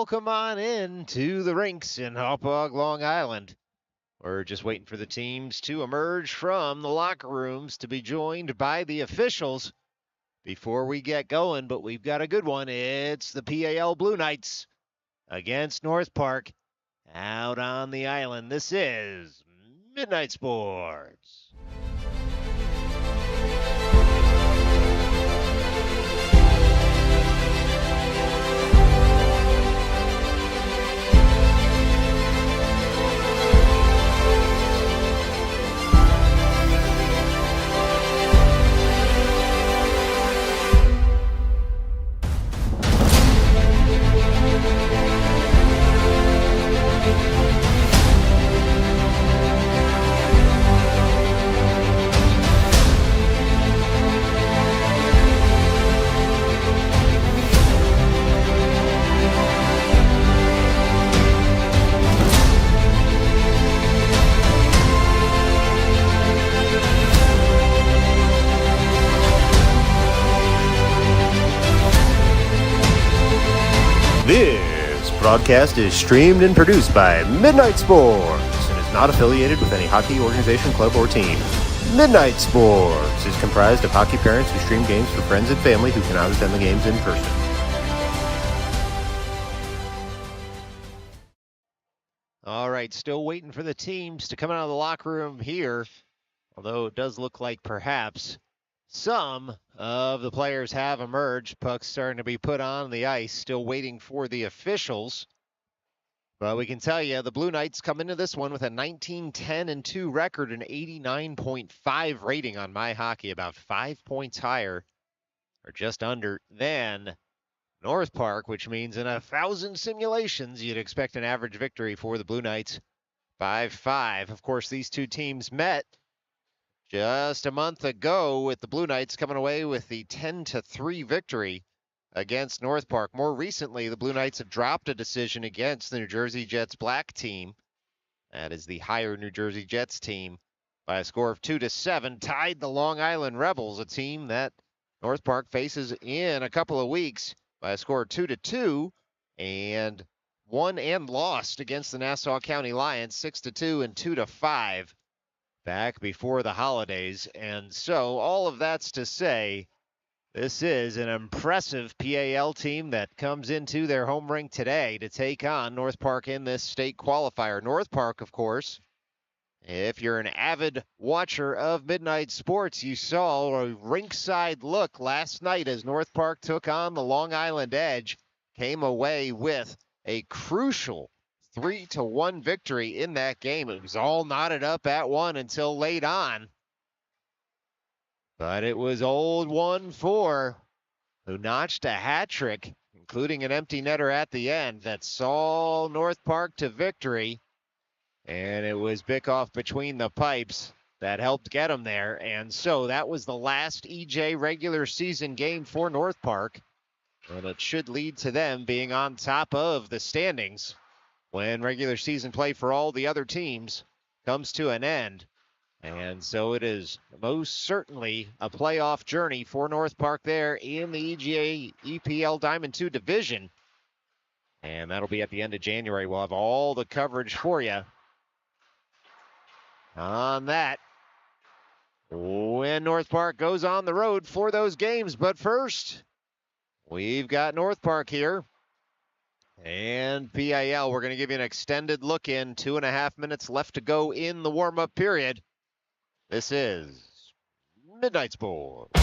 welcome on in to the RINX in Hauppauge, Long Island. We're just waiting for the teams to emerge from the locker rooms to be joined by the officials before we get going, but we've got a good one. It's the PAL Blue Knights against North Park out on the island. This is Midnight Sports. This broadcast is streamed and produced by Midnight Sports and is not affiliated with any hockey organization, club, or team. Midnight Sports is comprised of hockey parents who stream games for friends and family who cannot attend the games in person. All right, still waiting for the teams to come out of the locker room here, although it does look like perhaps some of the players have emerged. Puck's starting to be put on the ice, still waiting for the officials. But we can tell you the Blue Knights come into this one with a 19-10-2 record, an 89.5 rating on My Hockey, about 5 points higher, or just under, than North Park, which means in 1,000 simulations, you'd expect an average victory for the Blue Knights, 5-5. Of course, these two teams met just a month ago with the Blue Knights coming away with the 10-3 victory against North Park. More recently, the Blue Knights have dropped a decision against the New Jersey Jets black team. That is the higher New Jersey Jets team by a score of 2-7, tied the Long Island Rebels, a team that North Park faces in a couple of weeks, by a score of 2-2, and won and lost against the Nassau County Lions 6-2 and 2-5. Back before the holidays. And so all of that's to say, this is an impressive PAL team that comes into their home rink today to take on North Park in this state qualifier. North Park, of course, if you're an avid watcher of Midnight Sports, you saw a rinkside look last night as North Park took on the Long Island Edge, came away with a crucial 3-1 victory in that game. It was all knotted up at one until late on. But it was old 1-4 who notched a hat trick, including an empty netter at the end, that saw North Park to victory. And it was Bickoff between the pipes that helped get him there. And so that was the last EJ regular season game for North Park. And it should lead to them being on top of the standings when regular season play for all the other teams comes to an end. And so it is most certainly a playoff journey for North Park there in the EGA EPL Diamond 2 division. And that'll be at the end of January. We'll have all the coverage for you on that when North Park goes on the road for those games. But first, we've got North Park here and PAL. We're going to give you an extended look in. 2.5 minutes left to go in the warm-up period. This is Midnight Sports.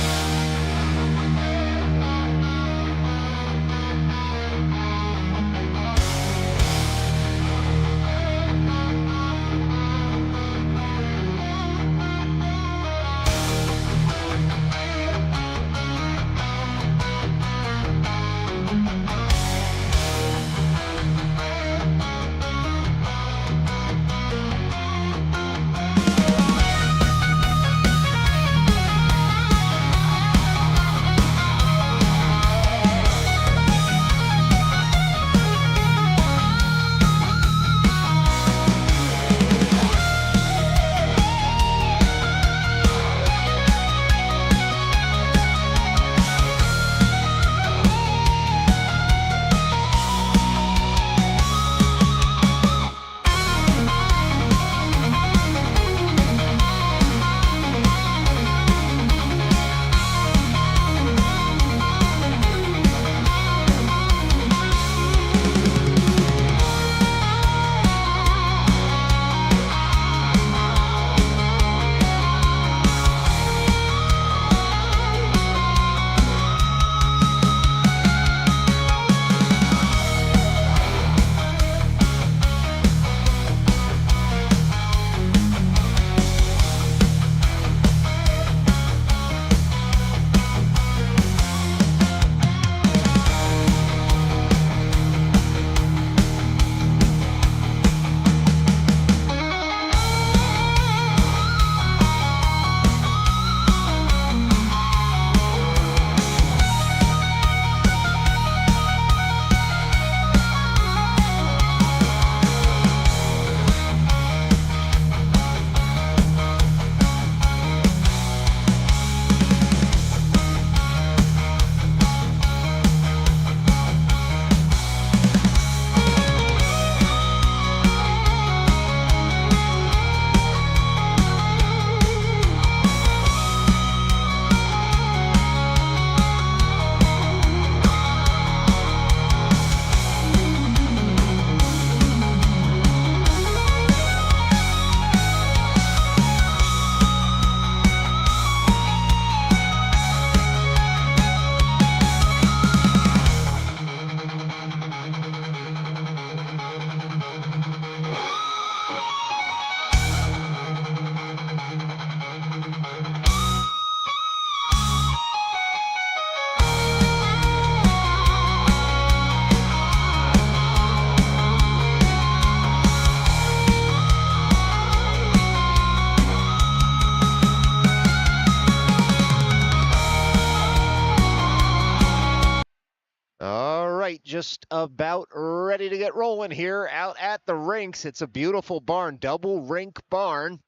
just about ready to get rolling here out at the RINX. It's a beautiful barn, double rink barn.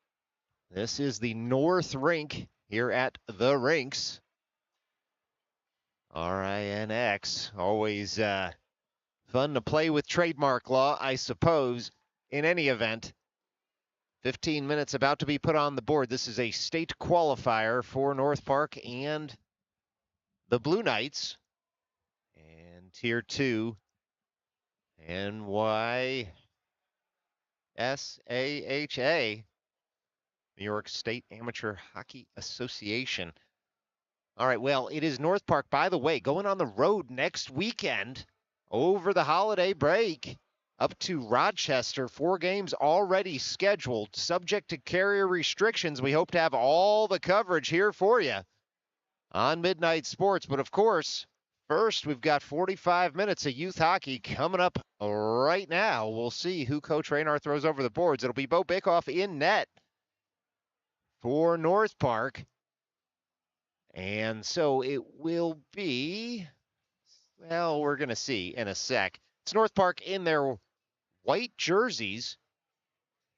This is the North Rink here at the RINX. RINX. Always fun to play with trademark law, I suppose, in any event. 15 minutes about to be put on the board. This is a state qualifier for North Park and the Blue Knights. And Tier 2, NYSAHA, New York State Amateur Hockey Association. All right, well, it is North Park, by the way, going on the road next weekend over the holiday break up to Rochester. 4 games already scheduled, subject to carrier restrictions. We hope to have all the coverage here for you on Midnight Sports. But of course, first, we've got 45 minutes of youth hockey coming up right now. We'll see who Coach Raynar throws over the boards. It'll be Bo Bickoff in net for North Park. And so it will be, well, we're going to see in a sec. It's North Park in their white jerseys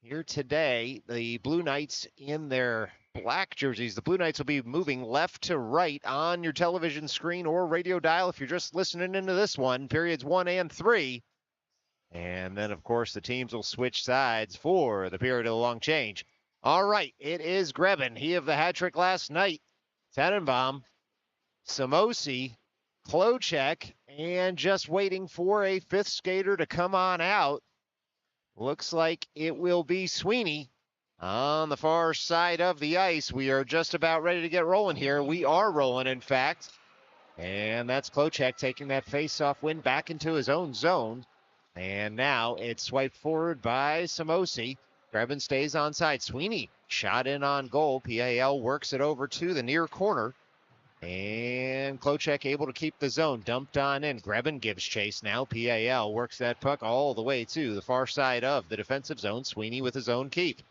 here today. The Blue Knights in their black jerseys. The Blue Knights will be moving left to right on your television screen or radio dial if you're just listening into this one, periods 1 and 3. And then, of course, the teams will switch sides for the period of the long change. All right, it is Grebin. He of the hat trick last night. Tenenbaum, Samosi, Klocek, and just waiting for a 5th skater to come on out. Looks like it will be Sweeney on the far side of the ice. We are just about ready to get rolling here. We are rolling, in fact. And that's Klocek taking that face-off win back into his own zone. And now it's swiped forward by Samosi. Grebin stays onside. Sweeney shot in on goal. PAL works it over to the near corner. And Klocek able to keep the zone. Dumped on in. Grebin gives chase now. PAL works that puck all the way to the far side of the defensive zone. Sweeney with his own keep.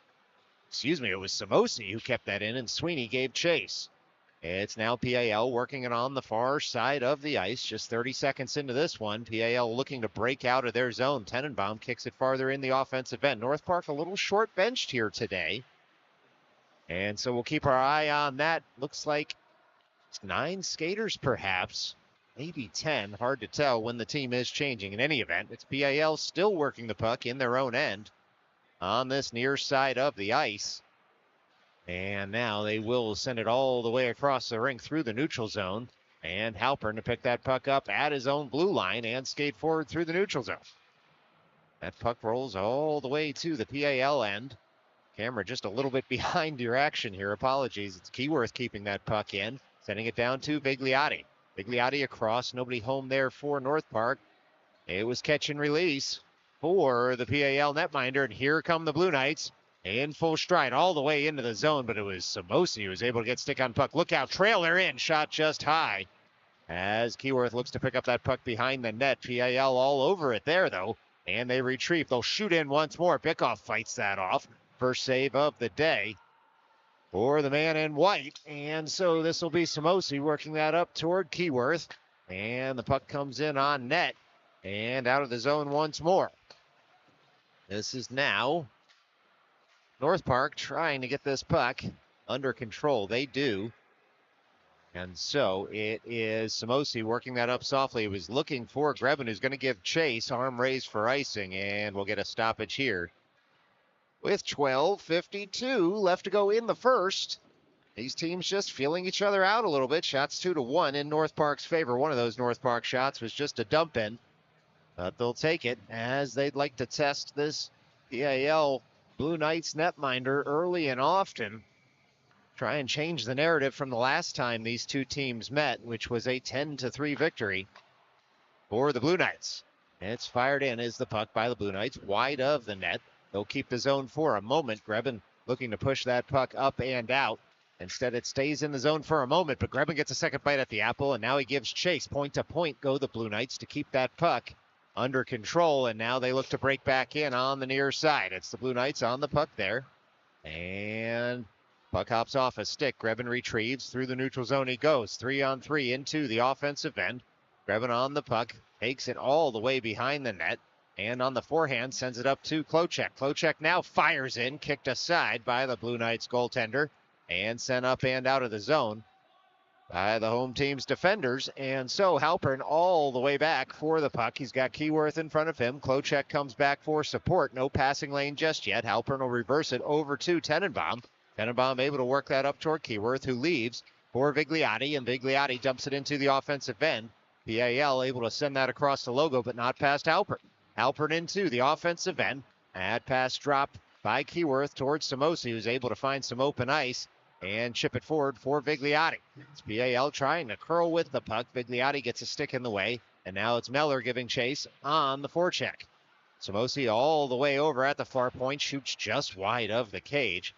Excuse me, it was Samosi who kept that in, and Sweeney gave chase. It's now PAL working it on the far side of the ice. Just 30 seconds into this one. PAL looking to break out of their zone. Tenenbaum kicks it farther in the offensive end. North Park a little short benched here today. And so we'll keep our eye on that. Looks like 9 skaters perhaps. Maybe 10. Hard to tell when the team is changing. In any event, it's PAL still working the puck in their own end on this near side of the ice. And now they will send it all the way across the rink through the neutral zone. And Halpern to pick that puck up at his own blue line and skate forward through the neutral zone. That puck rolls all the way to the PAL end. Camera just a little bit behind your action here. Apologies. It's Keyworth keeping that puck in. Sending it down to Vigliotti. Vigliotti across. Nobody home there for North Park. It was catch and release for the PAL netminder. And here come the Blue Knights. In full stride all the way into the zone, but it was Samosi who was able to get stick on puck. Look out, trailer in, shot just high. As Keyworth looks to pick up that puck behind the net. PAL all over it there, though. And they retrieve. They'll shoot in once more. Bickoff fights that off. First save of the day for the man in white. And so this will be Samosi working that up toward Keyworth. And the puck comes in on net and out of the zone once more. This is now North Park trying to get this puck under control. They do. And so it is Samosi working that up softly. He was looking for Grebin, who's going to give chase. Arm raised for icing, and we'll get a stoppage here. With 12:52 left to go in the first. These teams just feeling each other out a little bit. Shots 2-1 in North Park's favor. One of those North Park shots was just a dump in. But they'll take it as they'd like to test this PAL Blue Knights netminder early and often. Try and change the narrative from the last time these two teams met, which was a 10-3 victory for the Blue Knights. And it's fired in as the puck by the Blue Knights, wide of the net. They'll keep the zone for a moment. Grebin looking to push that puck up and out. Instead, it stays in the zone for a moment, but Grebin gets a second bite at the apple, and now he gives chase. Point to point go the Blue Knights to keep that puck under control, and now they look to break back in on the near side. It's the Blue Knights on the puck there. And puck hops off a stick. Grebin retrieves through the neutral zone. He goes 3-on-3 into the offensive end. Grebin on the puck, takes it all the way behind the net, and on the forehand sends it up to Klochek. Klochek now fires in, kicked aside by the Blue Knights goaltender, and sent up and out of the zone by the home team's defenders. And so Halpern all the way back for the puck. He's got Keyworth in front of him. Klochek comes back for support. No passing lane just yet. Halpern will reverse it over to Tenenbaum. Tenenbaum able to work that up toward Keyworth, who leaves for Vigliotti, and Vigliotti dumps it into the offensive end. PAL able to send that across the logo, but not past Halpern. Halpern into the offensive end. That pass dropped by Keyworth towards Samosi, who's able to find some open ice and chip it forward for Vigliotti. It's PAL trying to curl with the puck. Vigliotti gets a stick in the way, and now it's Meller giving chase on the forecheck. Samosi all the way over at the far point, shoots just wide of the cage,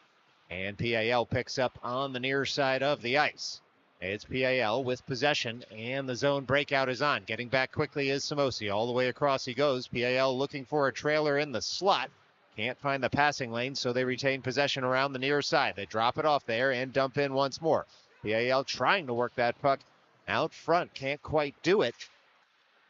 and PAL picks up on the near side of the ice. It's PAL with possession, and the zone breakout is on. Getting back quickly is Samosi. All the way across he goes. PAL looking for a trailer in the slot. Can't find the passing lane, so they retain possession around the near side. They drop it off there and dump in once more. PAL trying to work that puck out front. Can't quite do it.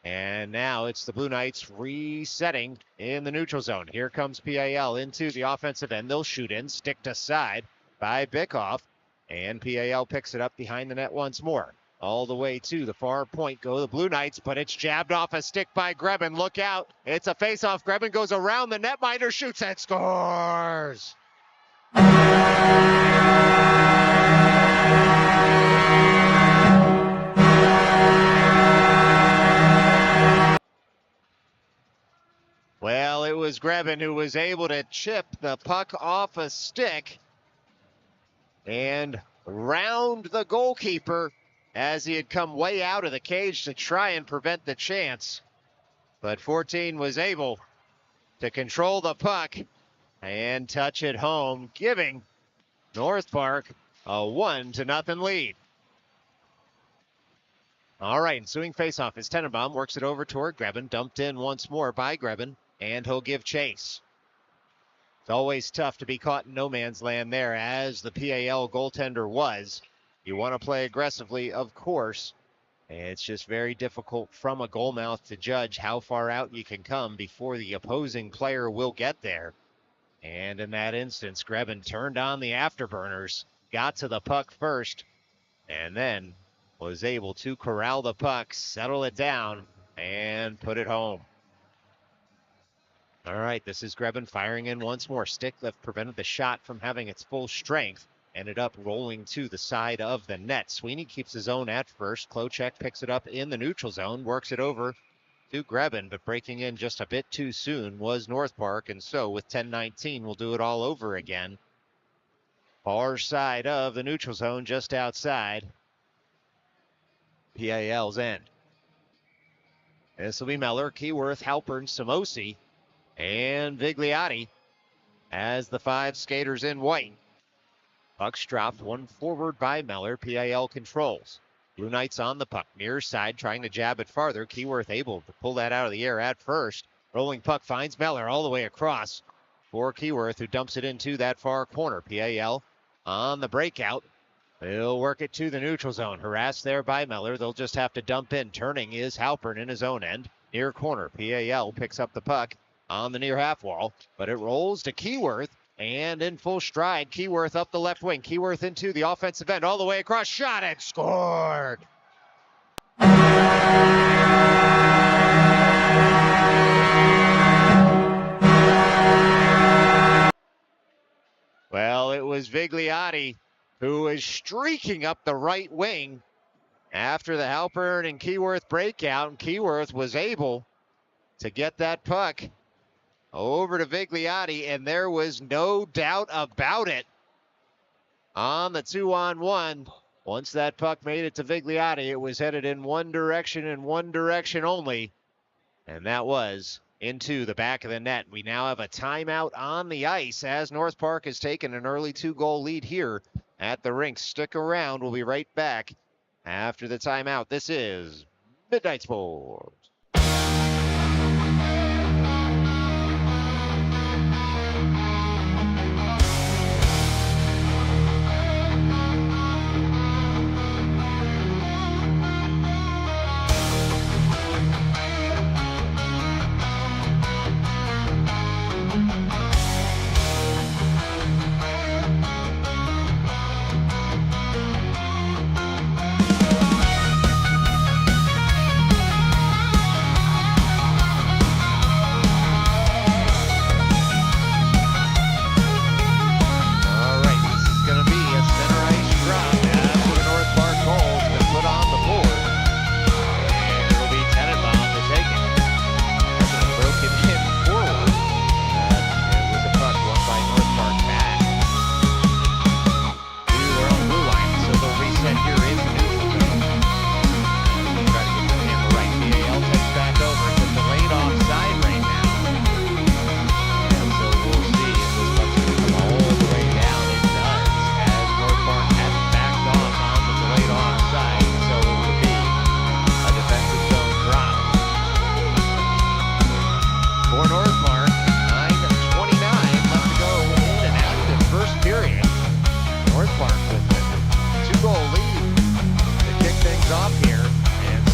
And now it's the Blue Knights resetting in the neutral zone. Here comes PAL into the offensive end. They'll shoot in, sticked aside by Bickoff. And PAL picks it up behind the net once more. All the way to the far point go the Blue Knights, but it's jabbed off a stick by Grebin. Look out. It's a face-off. Grebin goes around the netminder, shoots and scores. Well, it was Grebin who was able to chip the puck off a stick and round the goalkeeper as he had come way out of the cage to try and prevent the chance. But 14 was able to control the puck and touch it home, giving North Park a 1-0 lead. All right, ensuing faceoff is Tenenbaum, works it over toward Grebin, dumped in once more by Grebin, and he'll give chase. It's always tough to be caught in no man's land there, as the PAL goaltender was. You want to play aggressively, of course. And it's just very difficult from a goal mouth to judge how far out you can come before the opposing player will get there. And in that instance, Grebin turned on the afterburners, got to the puck first, and then was able to corral the puck, settle it down, and put it home. All right, this is Grebin firing in once more. Stick lift prevented the shot from having its full strength. Ended up rolling to the side of the net. Sweeney keeps his own at first. Klochek picks it up in the neutral zone, works it over to Grebin, but breaking in just a bit too soon was North Park, and so with 10:19, we'll do it all over again. Far side of the neutral zone, just outside PAL's end. This will be Meller, Keyworth, Halpern, Samosi, and Vigliotti as the five skaters in white. Puck's dropped, one forward by Meller. PAL controls. Blue Knights on the puck, near side, trying to jab it farther. Keyworth able to pull that out of the air at first. Rolling puck finds Meller all the way across for Keyworth, who dumps it into that far corner. PAL on the breakout. They'll work it to the neutral zone. Harassed there by Meller. They'll just have to dump in. Turning is Halpern in his own end. Near corner. PAL picks up the puck on the near half wall, but it rolls to Keyworth, and in full stride, Keyworth up the left wing. Keyworth into the offensive end, all the way across, shot and scored. Well, it was Vigliotti who was streaking up the right wing after the Halpern and Keyworth breakout, and Keyworth was able to get that puck over to Vigliotti, and there was no doubt about it. On the 2-on-1, once that puck made it to Vigliotti, it was headed in one direction and one direction only, and that was into the back of the net. We now have a timeout on the ice as North Park has taken an early 2-goal lead here at the RINX. Stick around. We'll be right back after the timeout. This is Midnight Sports.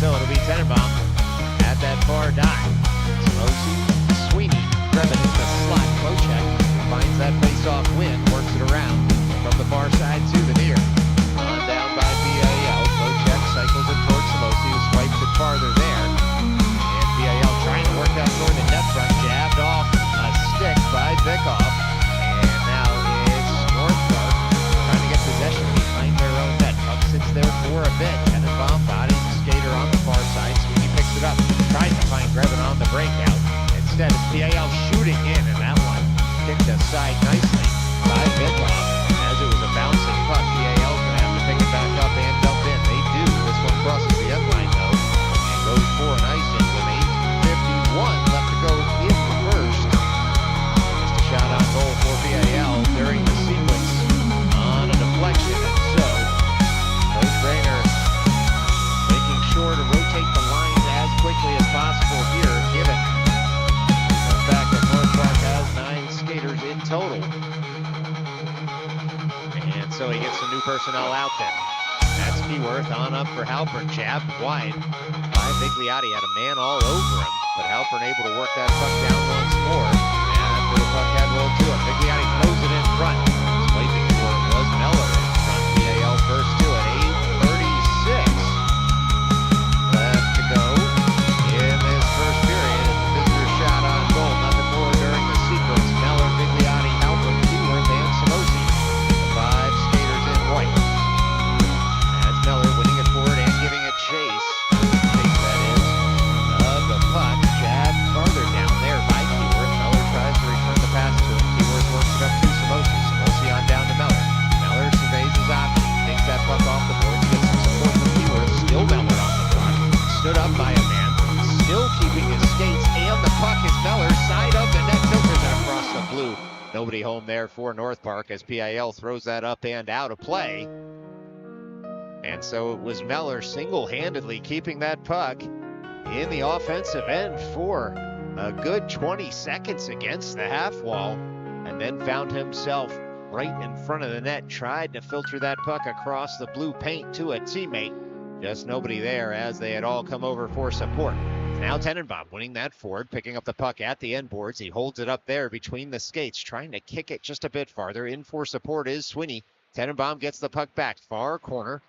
so it'll be Tenenbaum at that far dime. Samosy, Sweeney, Grebin in the slot. Klocek finds that face-off win, works it around from the far side to the near. On down by BAL. Klocek cycles it towards Samosy, who swipes it farther there. And BAL trying to work that toward the net front, jabbed off a stick by Bickoff. And now it's North Park trying to get possession behind their own net. Puck sits there for a bit. Tenenbaum bodies the skater on the far side. Sweeney picks it up, tries to find Grebin on the breakout. Instead, it's BAL shooting in, and that one kicked aside nicely by Bickoff. As it was a bouncing puck, BAL's going to have to pick it back up and dump in. They do. This one crosses the end line, though, and goes for an icing with 8:51 left to go in the first. Just a shot on goal for BAL during the sequence on a deflection. And so, Coach Rayner making sure to rotate the lines as quickly as possible here, given the fact that North Park has 9 skaters in total. And so he gets some new personnel out there. That's Keyworth on up for Halpern, jabbed wide by Bigliotti. Had a man all over him, but Halpern able to work that puck down once more. After the puck had rolled to him, Bigliotti throws it in front. Swiping for it was Miller in front. BAL first to it, 8:36 left to go in this first period. It's a visitor shot on goal. Nothing more during the sequence. Miller, Bigliotti, Halpern, Keyworth, and Samosy. The 5 skaters in white. As Miller winning it forward and giving it chase. Chase, that is, of the puck. Jabbed farther down there by Keyworth. Miller tries to return the pass to him. Keyworth works it up to Samosy. Samosy on down to Miller. Miller surveys his option. Takes that puck off the board. Gets some support from Keyworth. Still Miller on the puck. Stood up by a man. Still keeping his skates. And the puck is Miller. Side of the net. Filters it across the blue. Nobody home there for North Park as PIL throws that up and out of play. And so it was Miller single-handedly keeping that puck in the offensive end for a good 20 seconds against the half wall, and then found himself right in front of the net, tried to filter that puck across the blue paint to a teammate. Just nobody there as they had all come over for support. Now Tenenbaum winning that forward, picking up the puck at the end boards. He holds it up there between the skates, trying to kick it just a bit farther. In for support is Sweeney. Tenenbaum gets the puck back, far corner.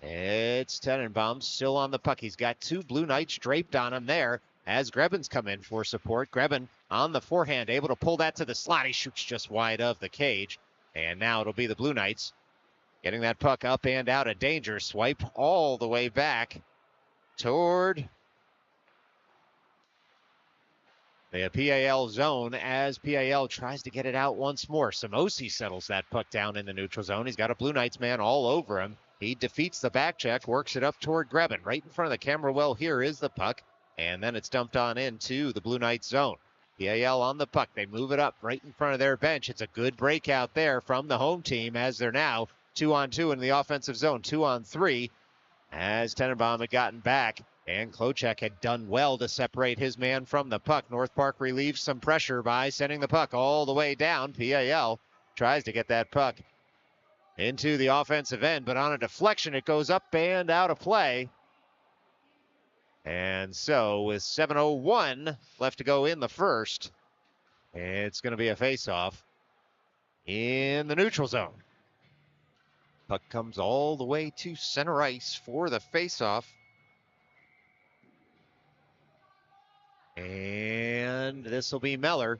It's Tenenbaum still on the puck. He's got 2 Blue Knights draped on him there as Grebin's come in for support. Grebin on the forehand, able to pull that to the slot. He shoots just wide of the cage. And now it'll be the Blue Knights getting that puck up and out of danger. Swipe all the way back toward the PAL zone as PAL tries to get it out once more. Samosy settles that puck down in the neutral zone. He's got a Blue Knights man all over him. He defeats the back check, works it up toward Grebin. Right in front of the camera well here is the puck, and then it's dumped on into the Blue Knights zone. PAL on the puck. They move it up right in front of their bench. It's a good breakout there from the home team as they're now 2-on-2 in the offensive zone, 2-on-3 as Tenenbaum had gotten back. And Klocek had done well to separate his man from the puck. North Park relieves some pressure by sending the puck all the way down. PAL tries to get that puck into the offensive end, but on a deflection, it goes up and out of play. And so with 7:01 left to go in the first, it's going to be a face-off in the neutral zone. Puck comes all the way to center ice for the face-off. And this will be Miller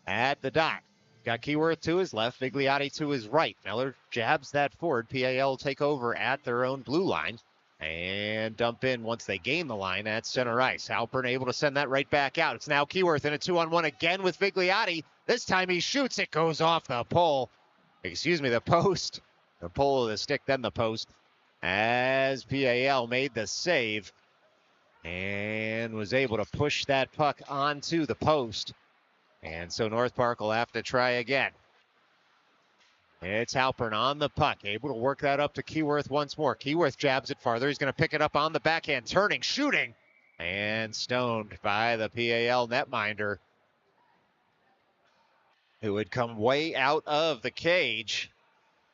at the dot. Got Keyworth to his left, Bigliotti to his right. Miller jabs that forward. PAL take over at their own blue line and dump in once they gain the line at center ice. Halpern able to send that right back out. It's now Keyworth in a 2-on-1 again with Bigliotti. This time he shoots. It goes off the pole. The post. The pole of the stick, then the post. As PAL made the save and was able to push that puck onto the post. And so North Park will have to try again. It's Halpern on the puck, able to work that up to Keyworth once more. Keyworth jabs it farther. He's going to pick it up on the backhand, turning, shooting, and stoned by the PAL netminder, who would come way out of the cage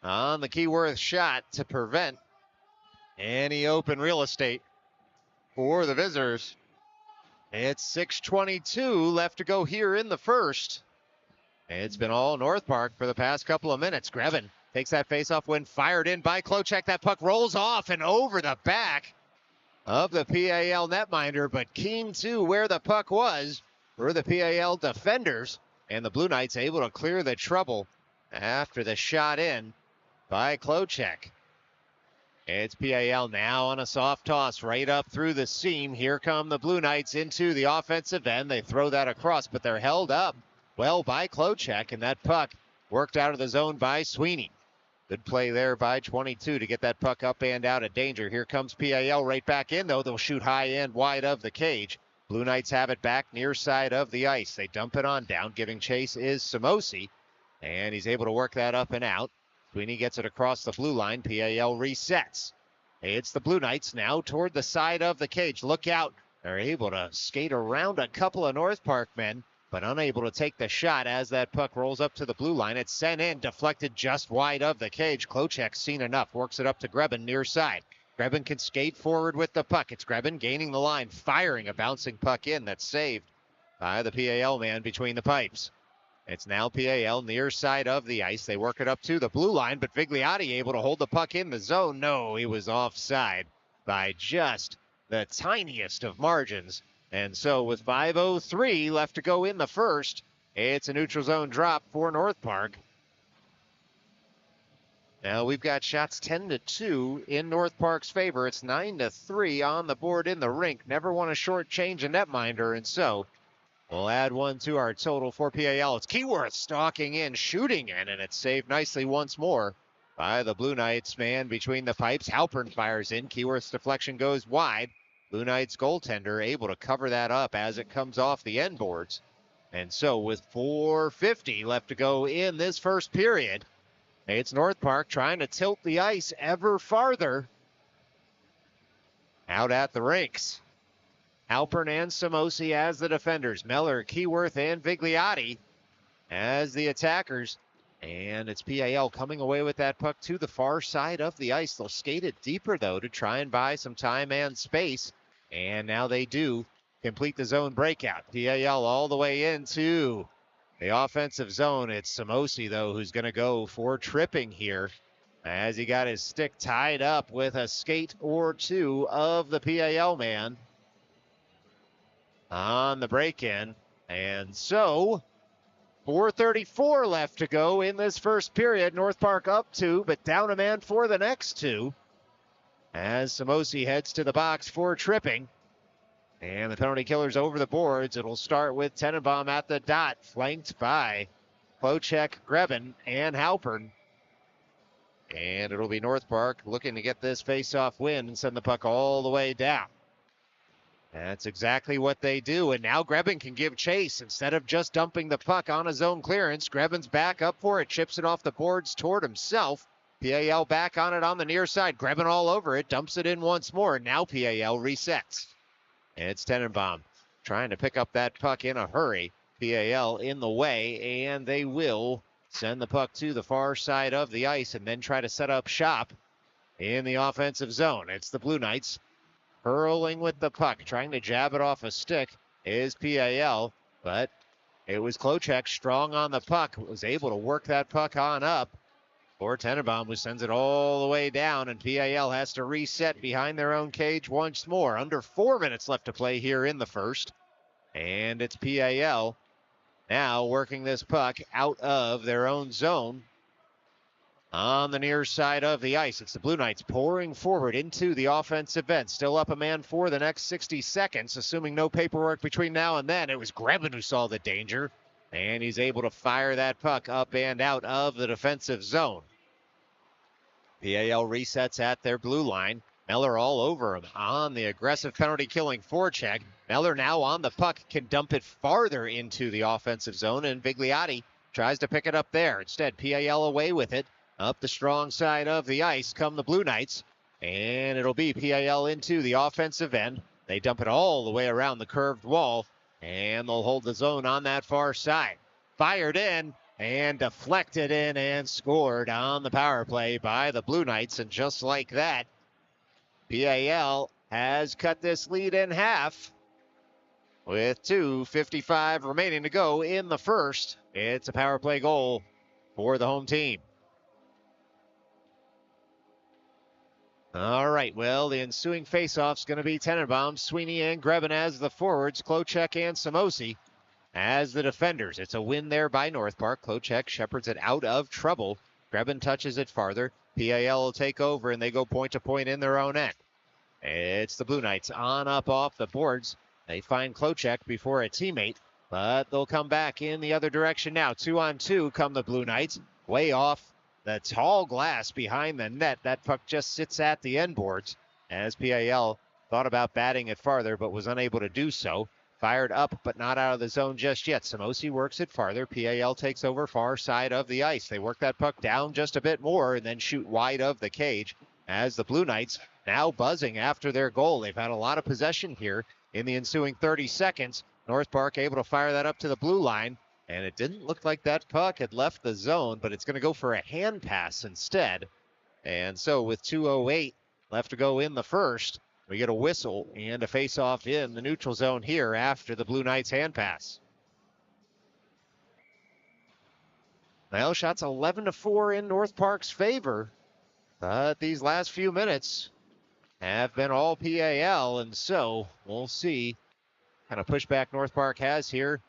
on the Keyworth shot to prevent any open real estate. for the visitors. It's 6:22 left to go here in the first. It's been all North Park for the past couple of minutes. Grebin takes that faceoff win, fired in by Klochek. That puck rolls off and over the back of the PAL netminder, but keen to where the puck was for the PAL defenders. And the Blue Knights able to clear the trouble after the shot in by Klochek. It's PAL now on a soft toss right up through the seam. Here come the Blue Knights into the offensive end. They throw that across, but they're held up well by Klochek, and that puck worked out of the zone by Sweeney. Good play there by 22 to get that puck up and out of danger. Here comes PAL right back in, though. They'll shoot high and wide of the cage. Blue Knights have it back near side of the ice. They dump it on down. Giving chase is Samosi, and he's able to work that up and out. Sweeney gets it across the blue line. PAL resets. It's the Blue Knights now toward the side of the cage. Look out. They're able to skate around a couple of North Park men, but unable to take the shot as that puck rolls up to the blue line. It's sent in, deflected just wide of the cage. Klochek's seen enough, works it up to Grebin near side. Grebin can skate forward with the puck. It's Grebin gaining the line, firing a bouncing puck in that's saved by the PAL man between the pipes. It's now PAL near side of the ice. They work it up to the blue line, but Vigliotti able to hold the puck in the zone. No, he was offside by just the tiniest of margins. And so with 5:03 left to go in the first, it's a neutral zone drop for North Park. Now we've got shots 10-2 in North Park's favor. It's 9-3 on the board in the rink. Never want to shortchange a netminder, and so we'll add one to our total for PAL. It's Keyworth stalking in, shooting in, and it's saved nicely once more by the Blue Knights man between the pipes. Halpern fires in. Keyworth's deflection goes wide. Blue Knights goaltender able to cover that up as it comes off the end boards. And so with 4:50 left to go in this first period, it's North Park trying to tilt the ice ever farther out at the rinks. Halpern and Samosi as the defenders. Meller, Keyworth, and Vigliotti as the attackers. And it's PAL coming away with that puck to the far side of the ice. They'll skate it deeper, though, to try and buy some time and space. And now they do complete the zone breakout. PAL all the way into the offensive zone. It's Samosi, though, who's going to go for tripping here as he got his stick tied up with a skate or two of the PAL man on the break-in. And so 4:34 left to go in this first period. North Park up 2, but down a man for the next 2 as Samosi heads to the box for tripping. And the penalty killer's over the boards. It'll start with Tenenbaum at the dot, flanked by Klochek, Grebin, and Halpern. And it'll be North Park looking to get this face-off win and send the puck all the way down. That's exactly what they do, and now Grebin can give chase. Instead of just dumping the puck on a zone clearance, Grebin's back up for it, chips it off the boards toward himself. PAL back on it on the near side. Grebin all over it, dumps it in once more. Now PAL resets. And it's Tenenbaum trying to pick up that puck in a hurry. PAL in the way, and they will send the puck to the far side of the ice and then try to set up shop in the offensive zone. It's the Blue Knights hurling with the puck, trying to jab it off a stick is PAL, but it was Klochek strong on the puck, was able to work that puck on up for Tenenbaum, who sends it all the way down, and PAL has to reset behind their own cage once more. Under 4 minutes left to play here in the first, and it's PAL now working this puck out of their own zone on the near side of the ice. It's the Blue Knights pouring forward into the offensive end. Still up a man for the next 60 seconds, assuming no paperwork between now and then. It was Grebin who saw the danger, and he's able to fire that puck up and out of the defensive zone. PAL resets at their blue line. Meller all over him on the aggressive penalty-killing forecheck. Meller now on the puck, can dump it farther into the offensive zone, and Vigliotti tries to pick it up there. Instead, PAL away with it. Up the strong side of the ice come the Blue Knights, and it'll be PAL into the offensive end. They dump it all the way around the curved wall, and they'll hold the zone on that far side. Fired in and deflected in and scored on the power play by the Blue Knights, and just like that, PAL has cut this lead in half with 2:55 remaining to go in the first. It's a power play goal for the home team. All right, well, the ensuing faceoff's going to be Tenenbaum, Sweeney, and Grebin as the forwards, Klochek and Samosi as the defenders. It's a win there by North Park. Klochek shepherds it out of trouble. Grebin touches it farther. PAL will take over, and they go point to point in their own end. It's the Blue Knights on up off the boards. They find Klochek before a teammate, but they'll come back in the other direction now. 2-on-2 come the Blue Knights, way off the tall glass behind the net. That puck just sits at the end boards as PAL thought about batting it farther, but was unable to do so. Fired up, but not out of the zone just yet. Samosi works it farther. PAL takes over far side of the ice. They work that puck down just a bit more and then shoot wide of the cage as the Blue Knights now buzzing after their goal. They've had a lot of possession here in the ensuing 30 seconds. North Park able to fire that up to the blue line, and it didn't look like that puck had left the zone, but it's going to go for a hand pass instead. And so with 2:08 left to go in the first, we get a whistle and a face-off in the neutral zone here after the Blue Knights hand pass. Well, shots 11-4 in North Park's favor, but these last few minutes have been all PAL, and so we'll see kind of pushback North Park has here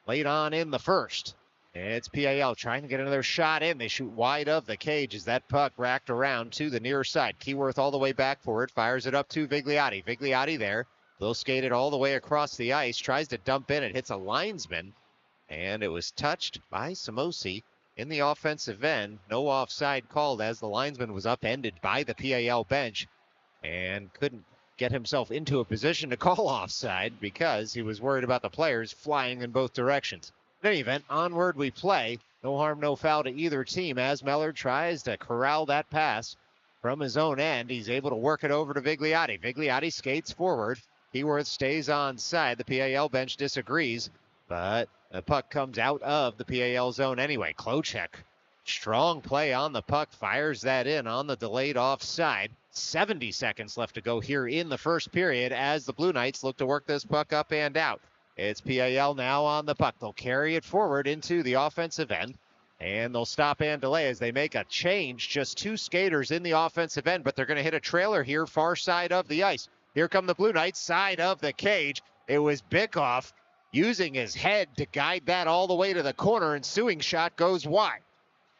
late on in the first. It's PAL trying to get another shot in. They shoot wide of the cage as that puck racked around to the near side. Keyworth all the way back for it, fires it up to Vigliotti. Vigliotti there. They'll skate it all the way across the ice, tries to dump in. It hits a linesman, and it was touched by Samosi in the offensive end. No offside called as the linesman was upended by the PAL bench and couldn't get himself into a position to call offside because he was worried about the players flying in both directions. In any event, onward we play. No harm, no foul to either team as Mellor tries to corral that pass from his own end. He's able to work it over to Vigliotti. Vigliotti skates forward. Keyworth stays on side. The PAL bench disagrees, but the puck comes out of the PAL zone anyway. Klochek, strong play on the puck, fires that in on the delayed offside. 70 seconds left to go here in the first period as the Blue Knights look to work this puck up and out. It's PAL now on the puck. They'll carry it forward into the offensive end, and they'll stop and delay as they make a change. Just two skaters in the offensive end, but they're going to hit a trailer here far side of the ice. Here come the Blue Knights, side of the cage. It was Bickoff using his head to guide that all the way to the corner, and ensuing shot goes wide.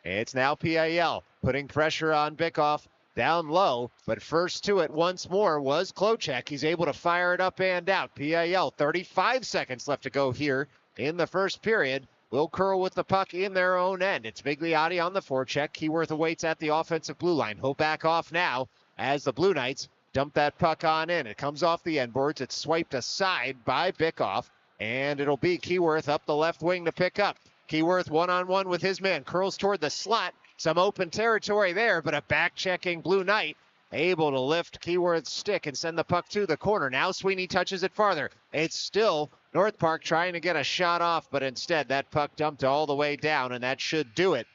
It's now PAL putting pressure on Bickoff down low, but first to it once more was Klochek. He's able to fire it up and out. PAL, 35 seconds left to go here in the first period. Will curl with the puck in their own end. It's Vigliotti on the forecheck. Keyworth awaits at the offensive blue line. He'll back off now as the Blue Knights dump that puck on in. It comes off the end boards. It's swiped aside by Bickoff, and it'll be Keyworth up the left wing to pick up. Keyworth one-on-one with his man. Curls toward the slot. Some open territory there, but a back-checking Blue Knight able to lift Keyworth's stick and send the puck to the corner. Now Sweeney touches it farther. It's still North Park trying to get a shot off, but instead that puck dumped all the way down, and that should do it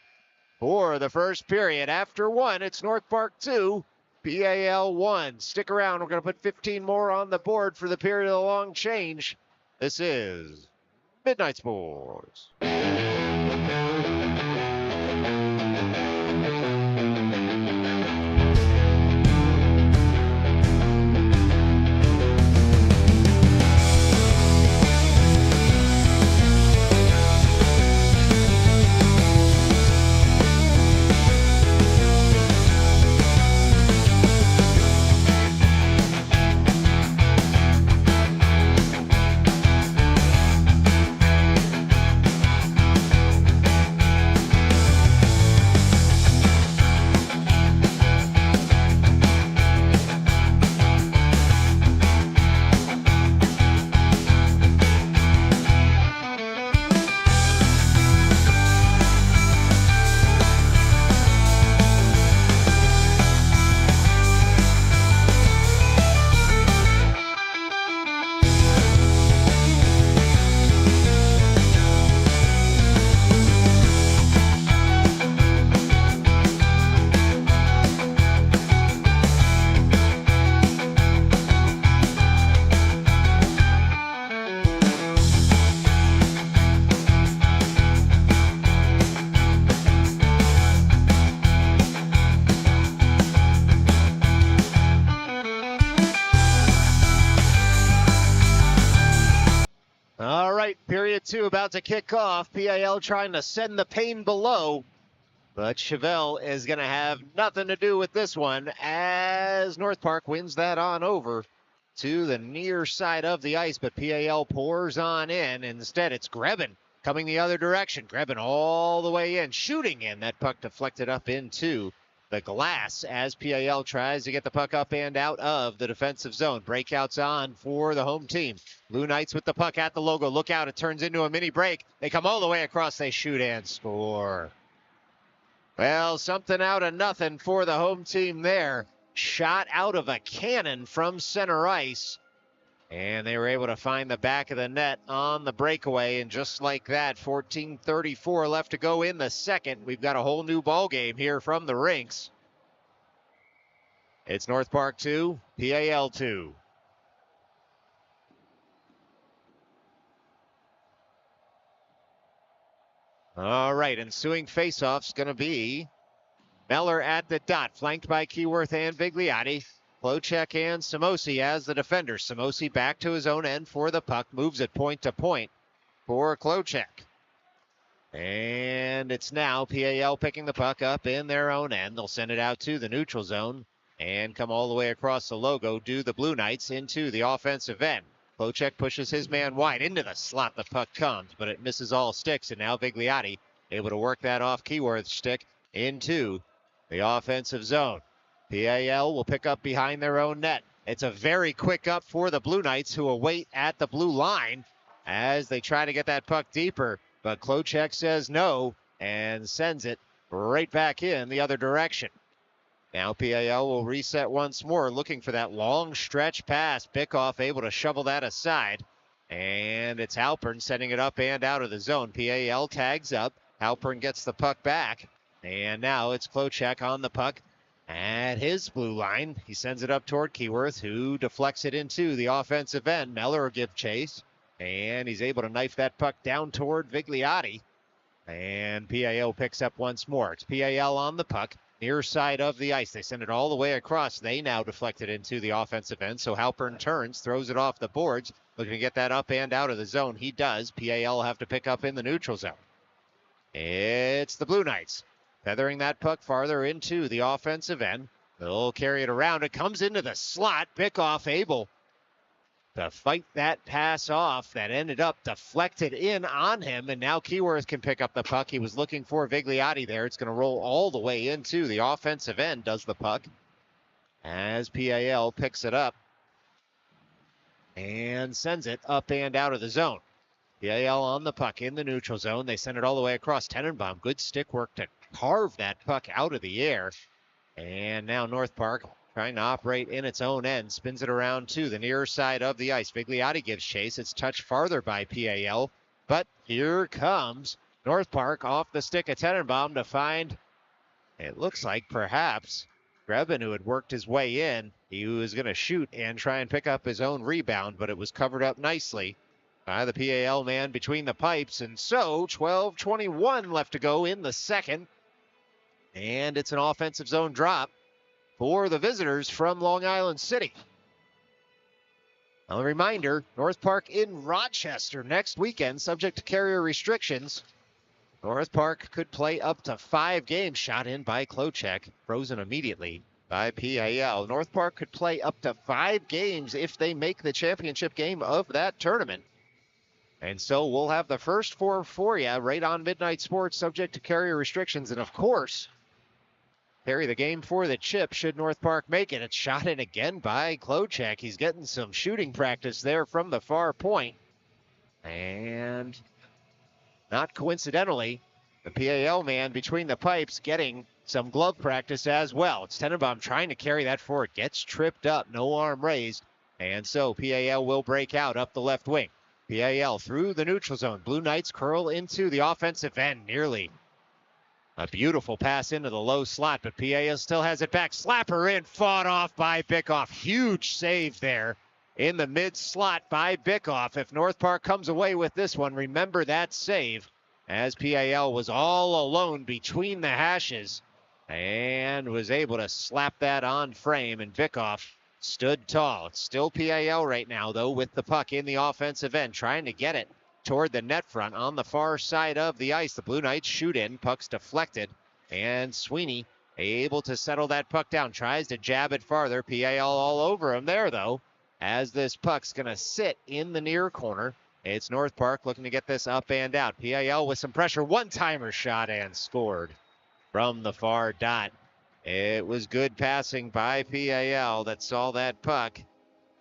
for the first period. After one, it's North Park 2, PAL 1. Stick around. We're going to put 15 more on the board for the period of long change. This is Midnight Sports. right, period 2 about to kick off. PAL trying to send the pain below. But Chevelle is going to have nothing to do with this one as North Park wins that on over to the near side of the ice. But PAL pours on in. Instead, it's Grebin coming the other direction. Grebin all the way in, shooting in. That puck deflected up into the glass as PAL tries to get the puck up and out of the defensive zone. Breakouts on for the home team. Blue Knights with the puck at the logo. Look out, it turns into a mini break. They come all the way across. They shoot and score. Well, something out of nothing for the home team there. Shot out of a cannon from center ice. And they were able to find the back of the net on the breakaway. And just like that, 14:34 left to go in the second. We've got a whole new ball game here from the RINX. It's North Park 2, PAL 2. All right, ensuing faceoff's going to be Meller at the dot, flanked by Keyworth and Vigliotti. Klocek and Samosi as the defenders. Samosi back to his own end for the puck, moves it point to point for Klocek. And it's now PAL picking the puck up in their own end. They'll send it out to the neutral zone and come all the way across the logo, do the Blue Knights into the offensive end. Klocek pushes his man wide into the slot. The puck comes, but it misses all sticks, and now Vigliotti able to work that off Keyworth's stick into the offensive zone. PAL will pick up behind their own net. It's a very quick up for the Blue Knights, who await at the blue line as they try to get that puck deeper, but Klocek says no and sends it right back in the other direction. Now PAL will reset once more, looking for that long stretch pass. Bickoff able to shovel that aside. And it's Halpern sending it up and out of the zone. PAL tags up. Halpern gets the puck back. And now it's Klocek on the puck at his blue line. He sends it up toward Keyworth, who deflects it into the offensive end. Meller will give chase. And he's able to knife that puck down toward Vigliotti. And PAL picks up once more. It's PAL on the puck. Near side of the ice. They send it all the way across. They now deflect it into the offensive end. So Halpern turns, throws it off the boards. Looking to get that up and out of the zone. He does. PAL will have to pick up in the neutral zone. It's the Blue Knights. Feathering that puck farther into the offensive end. They'll carry it around. It comes into the slot. Bickoff able to fight that pass off that ended up deflected in on him, and now Keyworth can pick up the puck. He was looking for Vigliotti there. It's going to roll all the way into the offensive end, does the puck, as PAL picks it up and sends it up and out of the zone. PAL on the puck in the neutral zone. They send it all the way across. Tenenbaum, good stick work to carve that puck out of the air. And now North Park trying to operate in its own end. Spins it around to the near side of the ice. Vigliotti gives chase. It's touched farther by PAL. But here comes North Park off the stick of Tenenbaum to find, it looks like perhaps, Grebin, who had worked his way in. He was going to shoot and try and pick up his own rebound, but it was covered up nicely by the PAL man between the pipes. And so 12:21 left to go in the second. And it's an offensive zone drop for the visitors from Long Island City. A reminder, North Park in Rochester next weekend, subject to carrier restrictions. North Park could play up to 5 games, shot in by Klocek, frozen immediately by PAL. North Park could play up to 5 games if they make the championship game of that tournament. And so we'll have the first 4 for you right on Midnight Sports, subject to carrier restrictions. And of course, carry the game for the chip should North Park make it. It's shot in again by Klocek. He's getting some shooting practice there from the far point. And not coincidentally, the PAL man between the pipes getting some glove practice as well. It's Tenenbaum trying to carry that forward. Gets tripped up, no arm raised. And so PAL will break out up the left wing. PAL through the neutral zone. Blue Knights curl into the offensive end nearly. A beautiful pass into the low slot, but PAL still has it back. Slapper in, fought off by Bickoff. Huge save there in the mid slot by Bickoff. If North Park comes away with this one, remember that save, as PAL was all alone between the hashes and was able to slap that on frame, and Bickoff stood tall. It's still PAL right now, though, with the puck in the offensive end, trying to get it toward the net front on the far side of the ice. The Blue Knights shoot in, puck's deflected, and Sweeney able to settle that puck down, tries to jab it farther. PAL all over him there, though, as this puck's going to sit in the near corner. It's North Park looking to get this up and out. PAL with some pressure, one-timer shot and scored from the far dot. It was good passing by PAL that saw that puck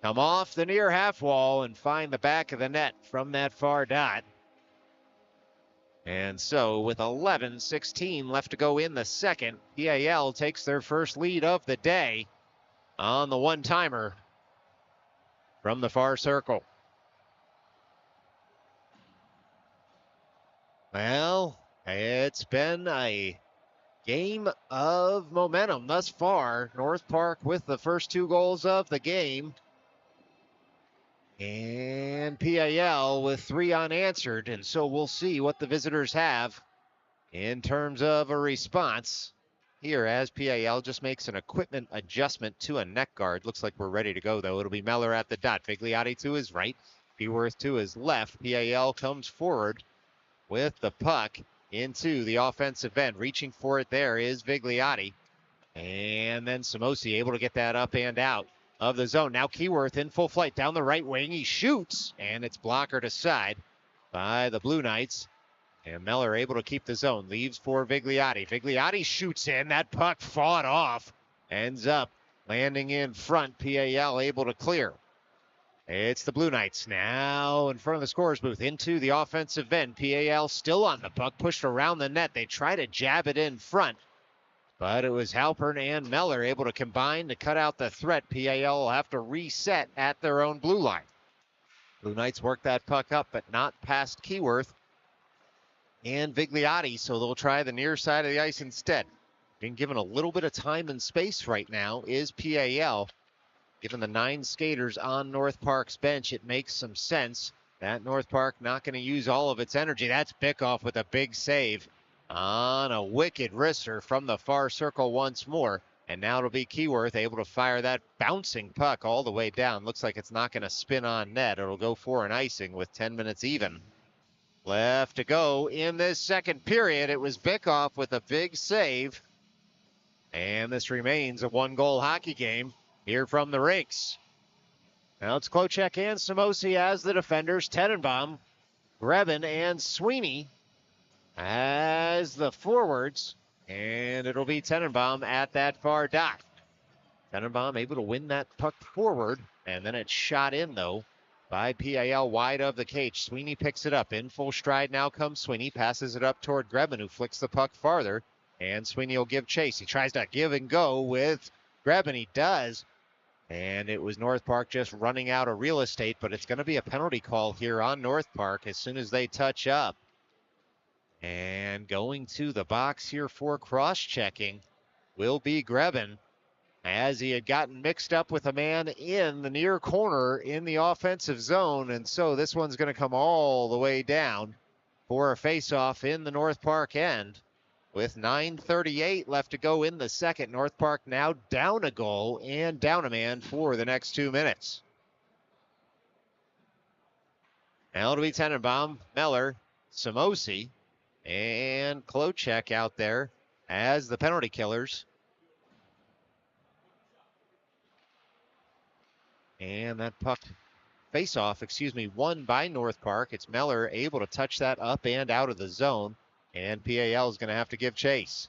come off the near half wall and find the back of the net from that far dot. And so with 11:16 left to go in the second, PAL takes their first lead of the day on the one-timer from the far circle. Well, it's been a game of momentum thus far. North Park with the first 2 goals of the game. And PAL with 3 unanswered. And so we'll see what the visitors have in terms of a response here as PAL just makes an equipment adjustment to a neck guard. Looks like we're ready to go, though. It'll be Meller at the dot. Vigliotti to his right. Beworth to his left. PAL comes forward with the puck into the offensive end. Reaching for it there is Vigliotti. And then Samosi able to get that up and out of the zone. Now Keyworth in full flight down the right wing. He shoots, and it's blockered aside by the Blue Knights. And Meller able to keep the zone. Leaves for Vigliotti. Vigliotti shoots in. That puck fought off. Ends up landing in front. PAL able to clear. It's the Blue Knights now in front of the scorer's booth into the offensive end. PAL still on the puck, pushed around the net. They try to jab it in front, but it was Halpern and Meller able to combine to cut out the threat. PAL will have to reset at their own blue line. Blue Knights work that puck up, but not past Keyworth and Vigliotti, so they'll try the near side of the ice instead. Being given a little bit of time and space right now is PAL. Given the 9 skaters on North Park's bench, it makes some sense that North Park not going to use all of its energy. That's Bickoff with a big save on a wicked wrister from the far circle once more. And now it'll be Keyworth able to fire that bouncing puck all the way down. Looks like it's not going to spin on net. It'll go for an icing with 10 minutes even left to go in this second period. It was Bickoff with a big save. And this remains a 1-goal hockey game here from the RINX. Now it's Klochek and Samosi as the defenders. Tenenbaum, Grebin, and Sweeney as the forwards. And it'll be Tenenbaum at that far dot. Tenenbaum able to win that puck forward. And then it's shot in, though, by PAL wide of the cage. Sweeney picks it up. In full stride now comes Sweeney. Passes it up toward Grebin, who flicks the puck farther. And Sweeney will give chase. He tries to give and go with Grebin. He does. And it was North Park just running out of real estate, but it's going to be a penalty call here on North Park as soon as they touch up. And going to the box here for cross-checking will be Grebin, as he had gotten mixed up with a man in the near corner in the offensive zone. And so this one's going to come all the way down for a face-off in the North Park end. With 9:38 left to go in the second, North Park now down a goal and down a man for the next 2 minutes. Now it'll be Tenenbaum, Meller, Samosi, and Klochek out there as the penalty killers. And that puck face-off, won by North Park. It's Meller able to touch that up and out of the zone. And PAL is going to have to give chase.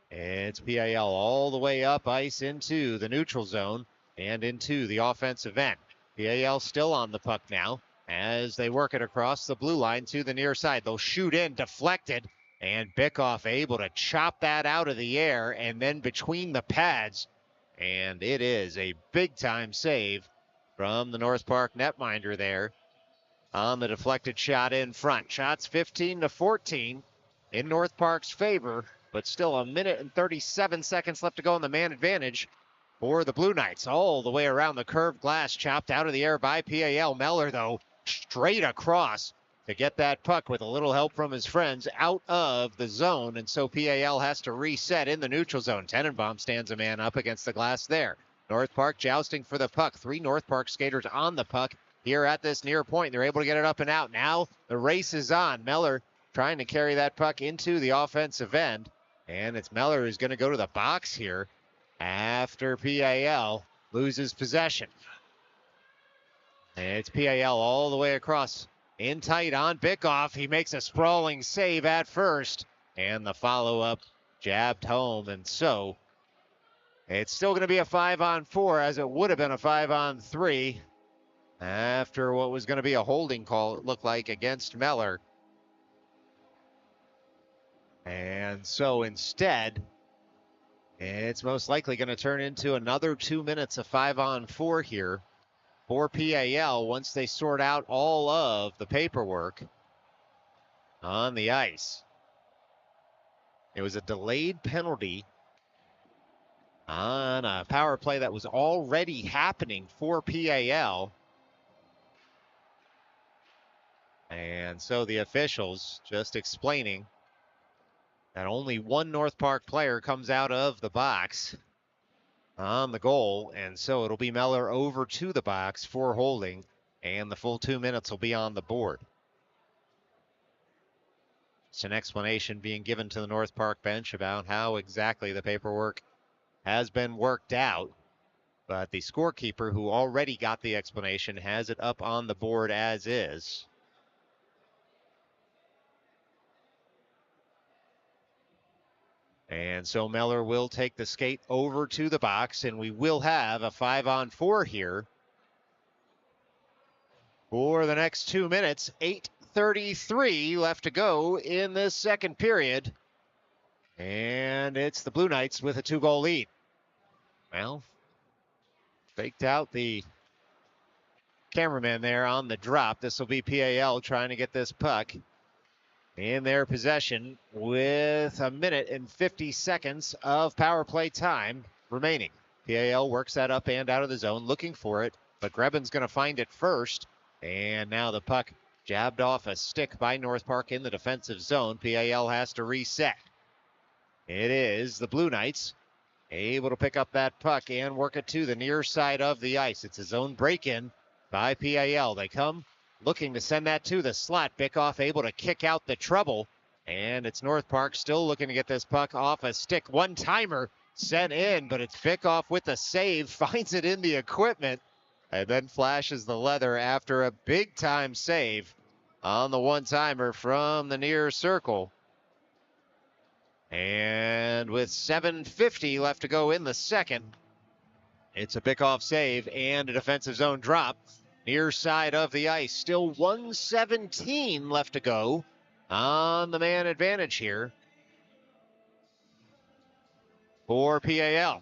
It's PAL all the way up ice into the neutral zone and into the offensive end. PAL still on the puck now as they work it across the blue line to the near side. They'll shoot in, deflected, and Bickoff able to chop that out of the air and then between the pads. And it is a big-time save from the North Park netminder there on the deflected shot in front. Shots 15-14. In North Park's favor, but still a minute and 37 seconds left to go on the man advantage for the Blue Knights. All the way around the curved glass, chopped out of the air by PAL. Meller, though, straight across to get that puck with a little help from his friends out of the zone. And so PAL has to reset in the neutral zone. Tenenbaum stands a man up against the glass there. North Park jousting for the puck. 3 North Park skaters on the puck here at this near point. They're able to get it up and out. Now the race is on. Meller trying to carry that puck into the offensive end. And it's Meller who's going to go to the box here after PAL loses possession. And it's PAL all the way across in tight on Bickoff. He makes a sprawling save at first. And the follow-up jabbed home. And so it's still going to be a 5-on-4 as it would have been a 5-on-3 after what was going to be a holding call, it looked like, against Meller. And so instead, it's most likely going to turn into another 2 minutes of 5-on-4 here for PAL once they sort out all of the paperwork on the ice. It was a delayed penalty on a power play that was already happening for PAL. And so the officials just explaining that only one North Park player comes out of the box on the goal, and so it'll be Meller over to the box for holding, and the full 2 minutes will be on the board. It's an explanation being given to the North Park bench about how exactly the paperwork has been worked out, but the scorekeeper, who already got the explanation, has it up on the board as is. And so Meller will take the skate over to the box, and we will have a 5-on-4 here for the next 2 minutes. 8:33 left to go in this second period. And it's the Blue Knights with a 2-goal lead. Well, faked out the cameraman there on the drop. This will be PAL trying to get this puck in their possession with 1 minute and 50 seconds of power play time remaining. PAL works that up and out of the zone, looking for it, but Greben's going to find it first. And now the puck jabbed off a stick by North Park in the defensive zone. PAL has to reset. It is the Blue Knights able to pick up that puck and work it to the near side of the ice. It's a zone break-in by PAL. They come looking to send that to the slot. Bickoff able to kick out the trouble. And it's North Park still looking to get this puck off a stick. One-timer sent in, but it's Bickoff with the save. Finds it in the equipment and then flashes the leather after a big-time save on the one-timer from the near circle. And with 7:50 left to go in the second, it's a Bickoff save and a defensive zone drop. Near side of the ice, still 1:17 left to go on the man advantage here for PAL.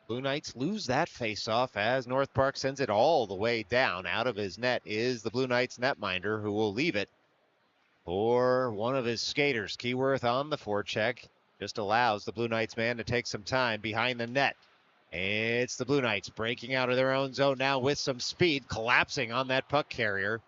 Blue Knights lose that faceoff as North Park sends it all the way down. Out of his net is the Blue Knights netminder, who will leave it for one of his skaters. Keyworth on the forecheck just allows the Blue Knights man to take some time behind the net. It's the Blue Knights breaking out of their own zone now with some speed. Collapsing on that puck carrier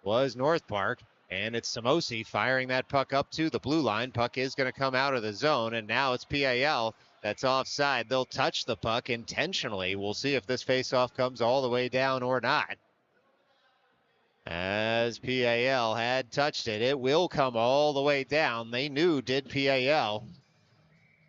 was North Park. And it's Samosi firing that puck up to the blue line. Puck is going to come out of the zone. And now it's PAL that's offside. They'll touch the puck intentionally. We'll see if this faceoff comes all the way down or not. As PAL had touched it, it will come all the way down. They knew, did PAL,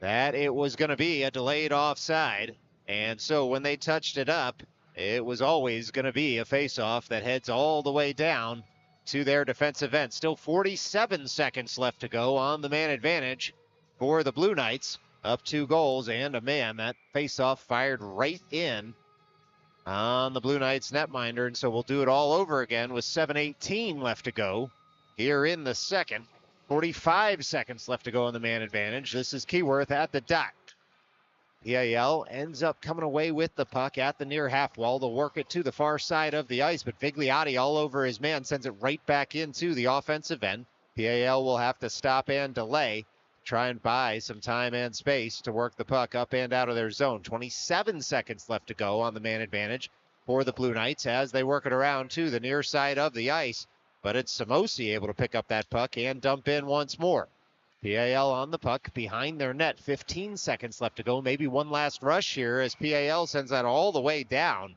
that it was going to be a delayed offside. And so when they touched it up, it was always going to be a faceoff that heads all the way down to their defensive end. Still 47 seconds left to go on the man advantage for the Blue Knights. Up 2 goals and a man. That faceoff fired right in on the Blue Knights netminder. And so we'll do it all over again with 7:18 left to go here in the second. 45 seconds left to go on the man advantage. This is Keyworth at the dot. PAL ends up coming away with the puck at the near half wall. They'll work it to the far side of the ice, but Vigliotti all over his man sends it right back into the offensive end. PAL will have to stop and delay, try and buy some time and space to work the puck up and out of their zone. 27 seconds left to go on the man advantage for the Blue Knights as they work it around to the near side of the ice, but it's Samosi able to pick up that puck and dump in once more. PAL on the puck behind their net. 15 seconds left to go. Maybe one last rush here as PAL sends that all the way down.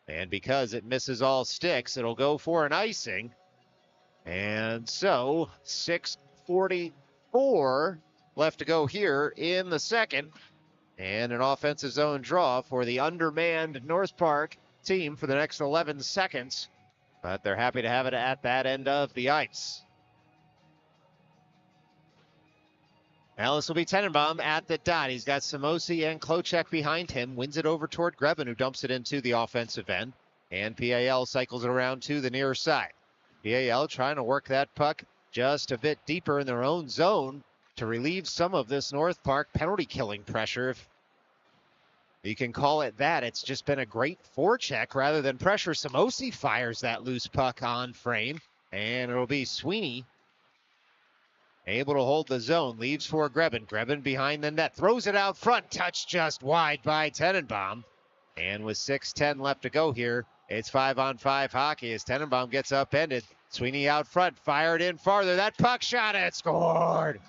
And because it misses all sticks, it'll go for an icing. And so 6:44 left to go here in the second. And an offensive zone draw for the undermanned North Park team for the next 11 seconds. But they're happy to have it at that end of the ice. Now this will be Tenenbaum at the dot. He's got Samosi and Klocek behind him. Wins it over toward Grebin, who dumps it into the offensive end. And PAL cycles it around to the near side. PAL trying to work that puck just a bit deeper in their own zone to relieve some of this North Park penalty killing pressure. If you can call it that, it's just been a great forecheck rather than pressure. Samosi fires that loose puck on frame, and it'll be Sweeney able to hold the zone, leaves for Grebin. Grebin behind the net, throws it out front, touched just wide by Tenenbaum. And with 6:10 left to go here, it's 5-on-5 hockey as Tenenbaum gets upended. Sweeney out front, fired in farther. That puck shot, it scored!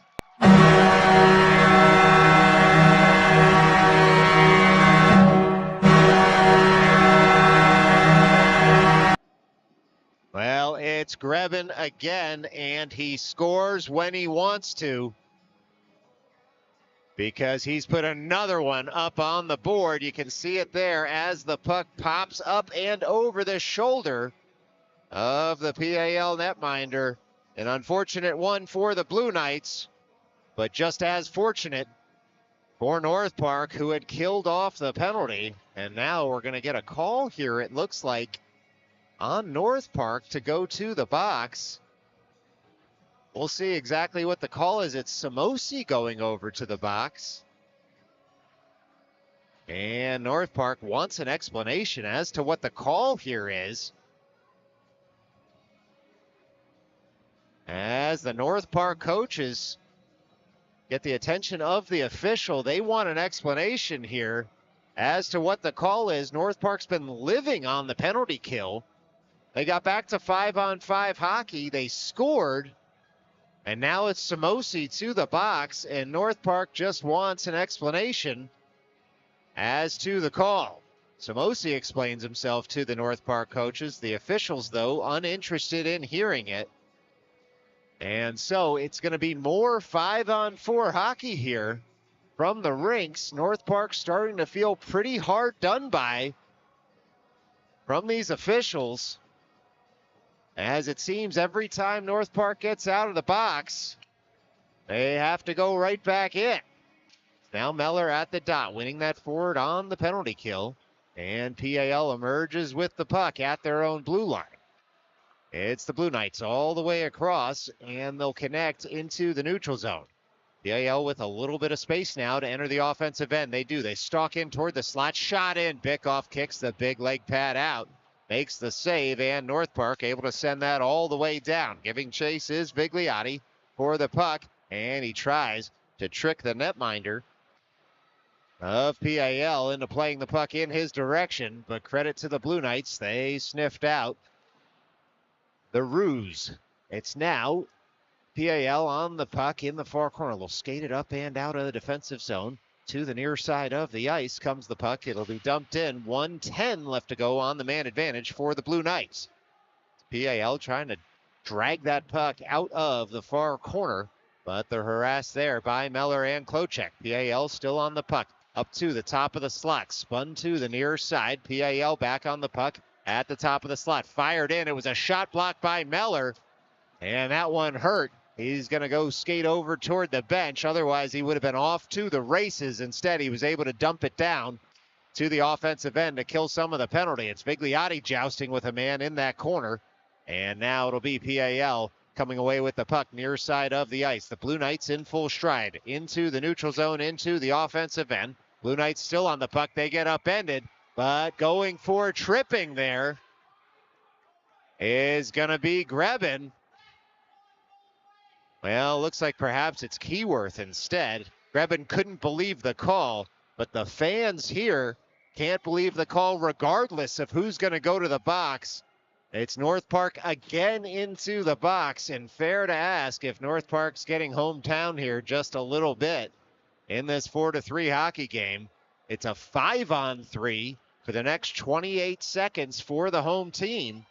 Well, it's Grebin again, and he scores when he wants to because he's put another one up on the board. You can see it there as the puck pops up and over the shoulder of the PAL netminder. An unfortunate one for the Blue Knights, but just as fortunate for North Park, who had killed off the penalty. And now we're going to get a call here, it looks like, on North Park to go to the box. We'll see exactly what the call is. It's Samosi going over to the box. And North Park wants an explanation as to what the call here is. As the North Park coaches get the attention of the official, they want an explanation here as to what the call is. North Park's been living on the penalty kill. They got back to 5-on-5 hockey. They scored. And now it's Samosi to the box. And North Park just wants an explanation as to the call. Samosi explains himself to the North Park coaches. The officials, though, uninterested in hearing it. And so it's going to be more 5-on-4 hockey here from the RINX. North Park starting to feel pretty hard done by from these officials, as it seems every time North Park gets out of the box, they have to go right back in. Now Meller at the dot, winning that forward on the penalty kill. And PAL emerges with the puck at their own blue line. It's the Blue Knights all the way across, and they'll connect into the neutral zone. PAL with a little bit of space now to enter the offensive end. They do. They stalk in toward the slot. Shot in. Bickoff kicks the big leg pad out. Makes the save, and North Park able to send that all the way down. Giving chase is Bigliotti for the puck, and he tries to trick the netminder of PAL into playing the puck in his direction, but credit to the Blue Knights. They sniffed out the ruse. It's now PAL on the puck in the far corner. They'll skate it up and out of the defensive zone. To the near side of the ice comes the puck. It'll be dumped in. 1:10 left to go on the man advantage for the Blue Knights. PAL trying to drag that puck out of the far corner, but they're harassed there by Meller and Klocek. PAL still on the puck. Up to the top of the slot. Spun to the near side. PAL back on the puck at the top of the slot. Fired in. It was a shot blocked by Meller, and that one hurt. He's going to go skate over toward the bench. Otherwise, he would have been off to the races. Instead, he was able to dump it down to the offensive end to kill some of the penalty. It's Bigliotti jousting with a man in that corner. And now it'll be PAL coming away with the puck near side of the ice. The Blue Knights in full stride into the neutral zone, into the offensive end. Blue Knights still on the puck. They get upended, but going for tripping there is going to be Grebin. Well, looks like perhaps it's Keyworth instead. Grebin couldn't believe the call, but the fans here can't believe the call regardless of who's going to go to the box. It's North Park again into the box, and fair to ask if North Park's getting hometown here just a little bit in this 4-3 hockey game. It's a 5-on-3 for the next 28 seconds for the home team.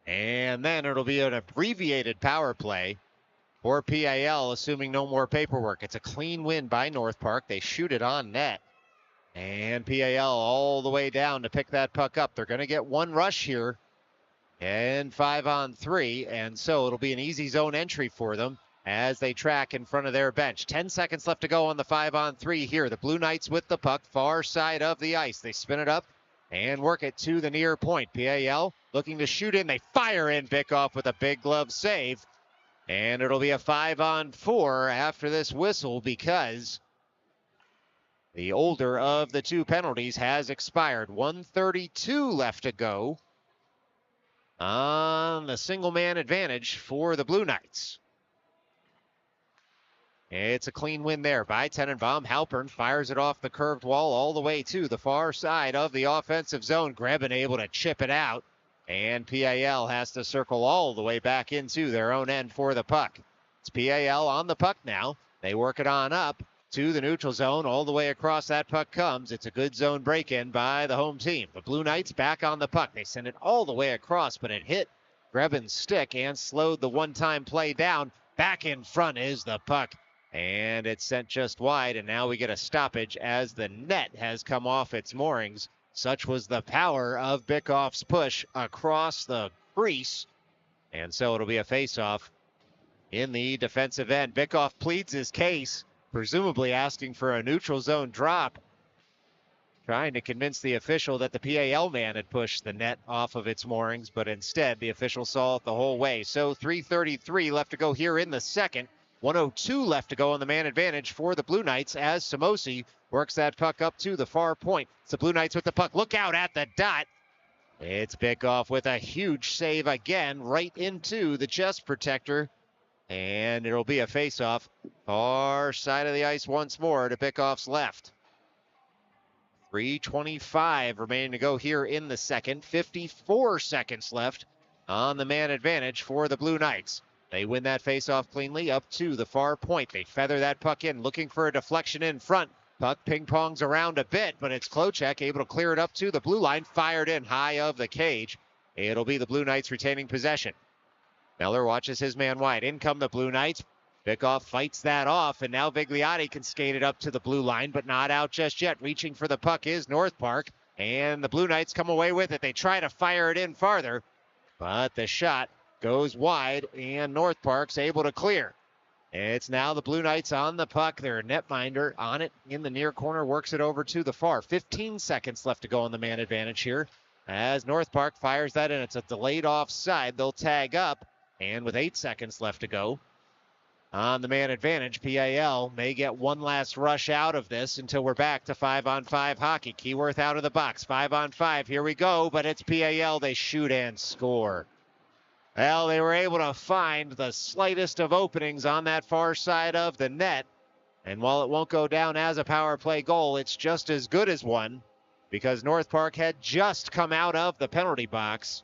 And then it'll be an abbreviated power play for PAL, assuming no more paperwork. It's a clean win by North Park. They shoot it on net. And PAL all the way down to pick that puck up. They're going to get one rush here and 5-on-3. And so it'll be an easy zone entry for them as they track in front of their bench. 10 seconds left to go on the 5-on-3 here. The Blue Knights with the puck, far side of the ice. They spin it up and work it to the near point. PAL looking to shoot in. They fire in. Bickoff with a big glove save. And it'll be a 5-on-4 after this whistle because the older of the two penalties has expired. 1:32 left to go on the single man advantage for the Blue Knights. It's a clean win there by Tenenbaum. Halpern fires it off the curved wall all the way to the far side of the offensive zone. Grebben able to chip it out. And PAL has to circle all the way back into their own end for the puck. It's PAL on the puck now. They work it on up to the neutral zone. All the way across that puck comes. It's a good zone break-in by the home team. The Blue Knights back on the puck. They send it all the way across, but it hit Grebben's stick and slowed the one-time play down. Back in front is the puck. And it's sent just wide, and now we get a stoppage as the net has come off its moorings. Such was the power of Bickoff's push across the crease. And so it'll be a face-off in the defensive end. Bickoff pleads his case, presumably asking for a neutral zone drop, trying to convince the official that the PAL man had pushed the net off of its moorings, but instead the official saw it the whole way. So 3:33 left to go here in the second. 1:02 left to go on the man advantage for the Blue Knights as Samosi works that puck up to the far point. It's the Blue Knights with the puck. Look out at the dot. It's Bickoff with a huge save again right into the chest protector. And it'll be a face-off. Far side of the ice once more to Bickoff's left. 3:25 remaining to go here in the second. 54 seconds left on the man advantage for the Blue Knights. They win that face-off cleanly up to the far point. They feather that puck in, looking for a deflection in front. Puck ping-pongs around a bit, but it's Klochek able to clear it up to the blue line, fired in high of the cage. It'll be the Blue Knights retaining possession. Meller watches his man wide. In come the Blue Knights. Bickoff fights that off, and now Vigliotti can skate it up to the blue line, but not out just yet. Reaching for the puck is North Park, and the Blue Knights come away with it. They try to fire it in farther, but the shot goes wide, and North Park's able to clear. It's now the Blue Knights on the puck. Their netminder on it in the near corner, works it over to the far. 15 seconds left to go on the man advantage here as North Park fires that in. It's a delayed offside. They'll tag up, and with 8 seconds left to go on the man advantage, PAL may get one last rush out of this until we're back to 5-on-5 hockey. Keyworth out of the box. 5-on-5. Here we go, but it's PAL. They shoot and score. Well, they were able to find the slightest of openings on that far side of the net. And while it won't go down as a power play goal, it's just as good as one because North Park had just come out of the penalty box.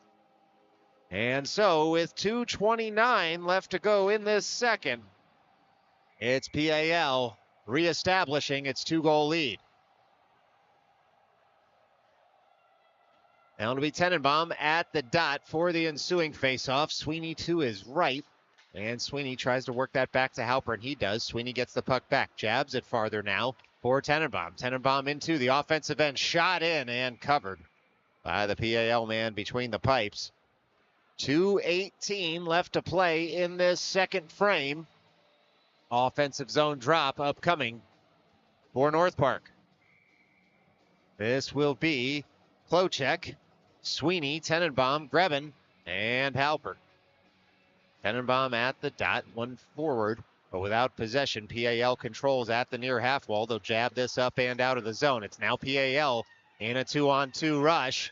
And so with 2:29 left to go in this second, it's PAL reestablishing its 2-goal lead. Now it'll be Tenenbaum at the dot for the ensuing faceoff. Sweeney to his right, and Sweeney tries to work that back to Halpern. He does. Sweeney gets the puck back, jabs it farther now for Tenenbaum. Tenenbaum into the offensive end, shot in and covered by the PAL man between the pipes. 2:18 left to play in this second frame. Offensive zone drop upcoming for North Park. This will be Klochek, Sweeney, Tenenbaum, Grebben, and Halpern. Tenenbaum at the dot, one forward, but without possession. PAL controls at the near half wall. They'll jab this up and out of the zone. It's now PAL in a 2-on-2 rush.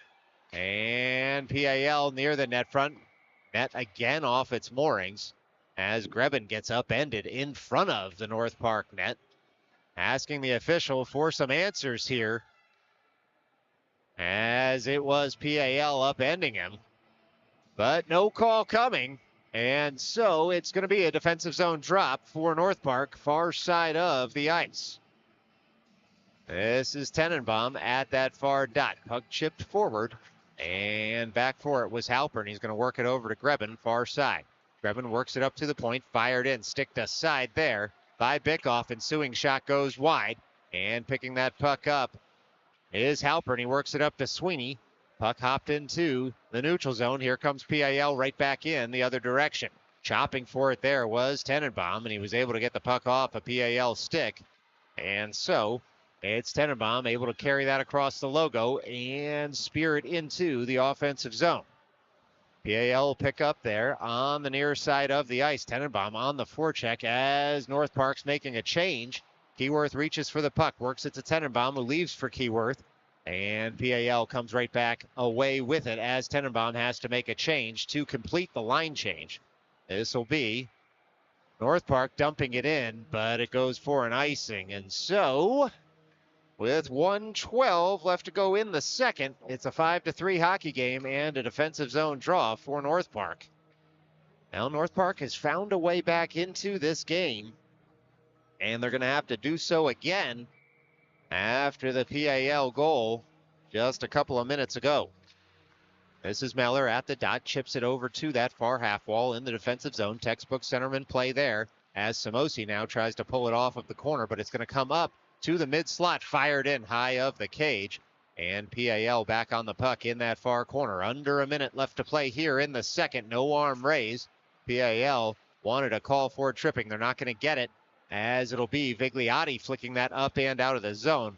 And PAL near the net front. Net again off its moorings as Grebben gets upended in front of the North Park net. Asking the official for some answers here, as it was PAL upending him. But no call coming, and so it's going to be a defensive zone drop for North Park, far side of the ice. This is Tenenbaum at that far dot. Puck chipped forward, and back for it was Halpern. And he's going to work it over to Grebin, far side. Grebin works it up to the point, fired in, stick to side there by Bickoff. Ensuing shot goes wide, and picking that puck up is Halpern. He works it up to Sweeney. Puck hopped into the neutral zone. Here comes PAL right back in the other direction. Chopping for it there was Tenenbaum, and he was able to get the puck off a PAL stick. And so it's Tenenbaum able to carry that across the logo and spear it into the offensive zone. PAL will pick up there on the near side of the ice. Tenenbaum on the forecheck as North Park's making a change. Keyworth reaches for the puck, works it to Tenenbaum, who leaves for Keyworth. And PAL comes right back away with it as Tenenbaum has to make a change to complete the line change. This will be North Park dumping it in, but it goes for an icing. And so, with 1:12 left to go in the second, it's a 5-3 hockey game and a defensive zone draw for North Park. Now North Park has found a way back into this game, and they're going to have to do so again after the PAL goal just a couple of minutes ago. This is Meller at the dot, chips it over to that far half wall in the defensive zone. Textbook centerman play there as Samosi now tries to pull it off of the corner, but it's going to come up to the mid slot, fired in high of the cage. And PAL back on the puck in that far corner. Under a minute left to play here in the second. No arm raised. PAL wanted a call for tripping. They're not going to get it, as it'll be Vigliotti flicking that up and out of the zone.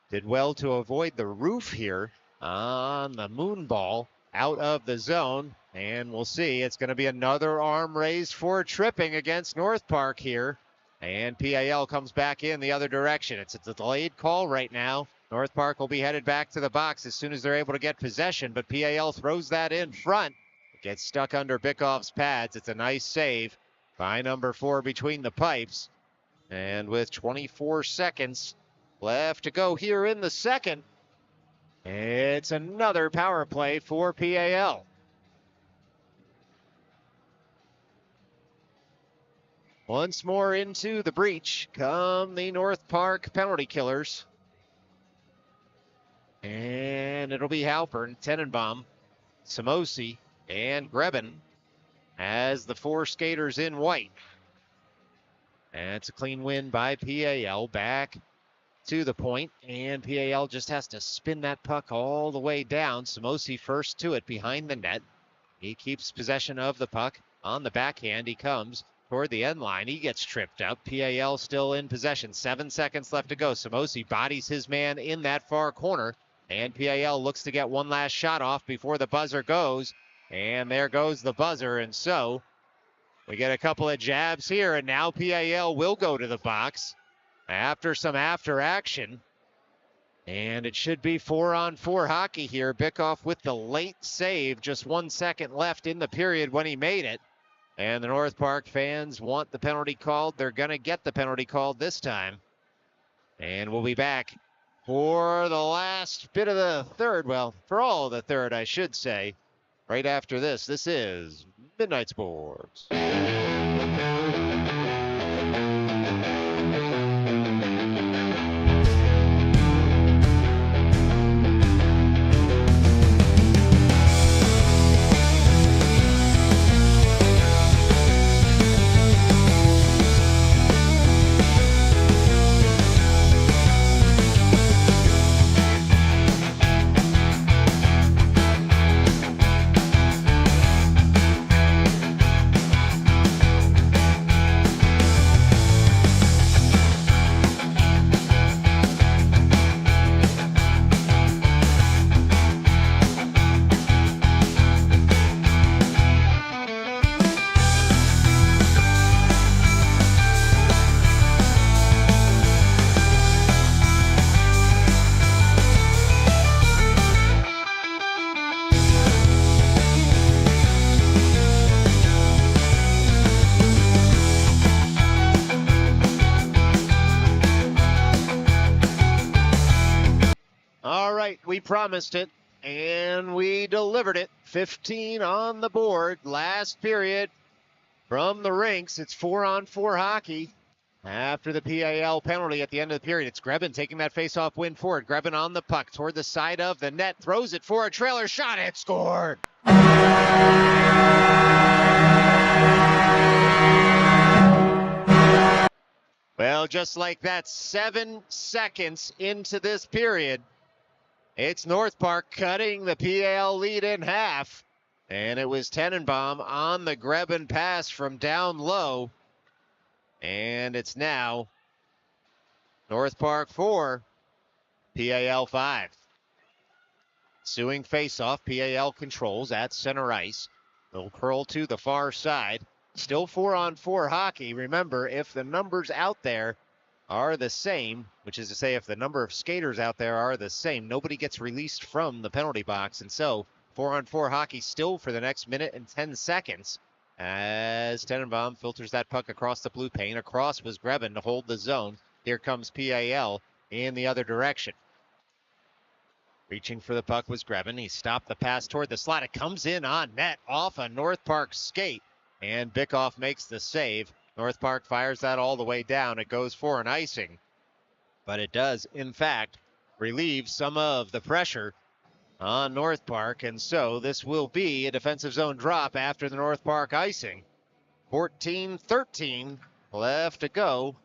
Did well to avoid the roof here on the moon ball out of the zone. And we'll see. It's going to be another arm raised for tripping against North Park here. And PAL comes back in the other direction. It's a delayed call right now. North Park will be headed back to the box as soon as they're able to get possession. But PAL throws that in front. It gets stuck under Bickoff's pads. It's a nice save by number 4 between the pipes. And with 24 seconds left to go here in the second, it's another power play for PAL. Once more into the breach come the North Park penalty killers. And it'll be Halpern, Tenenbaum, Samosi, and Grebin as the 4 skaters in white. And it's a clean win by PAL back to the point, and PAL just has to spin that puck all the way down. Samosi first to it behind the net. He keeps possession of the puck on the backhand. He comes toward the end line. He gets tripped up. PAL still in possession. 7 seconds left to go. Samosi bodies his man in that far corner, and PAL looks to get one last shot off before the buzzer goes. And there goes the buzzer, and so we get a couple of jabs here, and now PAL will go to the box after some after action. And it should be 4-on-4 hockey here. Bickoff with the late save, just 1 second left in the period when he made it. And the North Park fans want the penalty called. They're going to get the penalty called this time. And we'll be back for the last bit of the third. Well, for all of the third, I should say. Right after this, this is Midnight Sports. We promised it, and we delivered it. 15 on the board. Last period from the RINX. It's 4-on-4 hockey. After the PAL penalty at the end of the period, it's Grebin taking that face-off win forward. Grebin on the puck toward the side of the net, throws it for a trailer shot, and scored! Well, just like that, 7 seconds into this period, it's North Park cutting the PAL lead in half. And it was Tenenbaum on the Grebin pass from down low. And it's now North Park 4, PAL 5. Ensuing faceoff, PAL controls at center ice. They'll curl to the far side. Still 4-on-4 hockey. Remember, if the numbers out there are the same, which is to say if the number of skaters out there are the same, nobody gets released from the penalty box. And so 4-on-4 hockey still for the next minute and 10 seconds as Tenenbaum filters that puck across the blue paint. Across was Grebin to hold the zone. Here comes PAL in the other direction. Reaching for the puck was Grebin. He stopped the pass toward the slot. It comes in on net off a North Park skate, and Bickoff makes the save. North Park fires that all the way down. It goes for an icing, but it does, in fact, relieve some of the pressure on North Park, and so this will be a defensive zone drop after the North Park icing. 14-13 left to go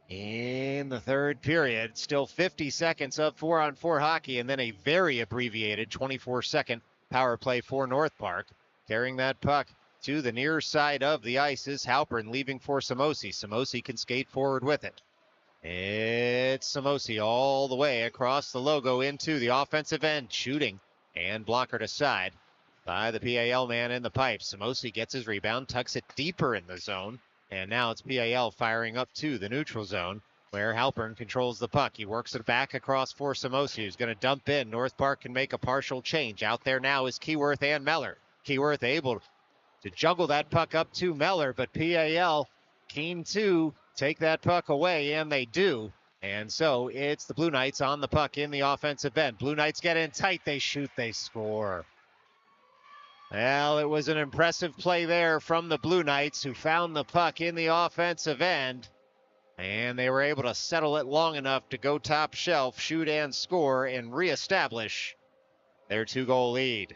in the third period. Still 50 seconds of 4-on-4 hockey, and then a very abbreviated 24-second power play for North Park. Carrying that puck to the near side of the ice is Halpern, leaving for Samosi. Samosi can skate forward with it. It's Samosi all the way across the logo into the offensive end, shooting and blockered aside by the PAL man in the pipe. Samosi gets his rebound, tucks it deeper in the zone, and now it's PAL firing up to the neutral zone where Halpern controls the puck. He works it back across for Samosi, who's going to dump in. North Park can make a partial change. Out there now is Keyworth and Meller. Keyworth able to juggle that puck up to Meller, but PAL keen to take that puck away, and they do. And so it's the Blue Knights on the puck in the offensive end. Blue Knights get in tight, they shoot, they score. Well, it was an impressive play there from the Blue Knights, who found the puck in the offensive end, and they were able to settle it long enough to go top shelf, shoot and score, and reestablish their 2-goal lead.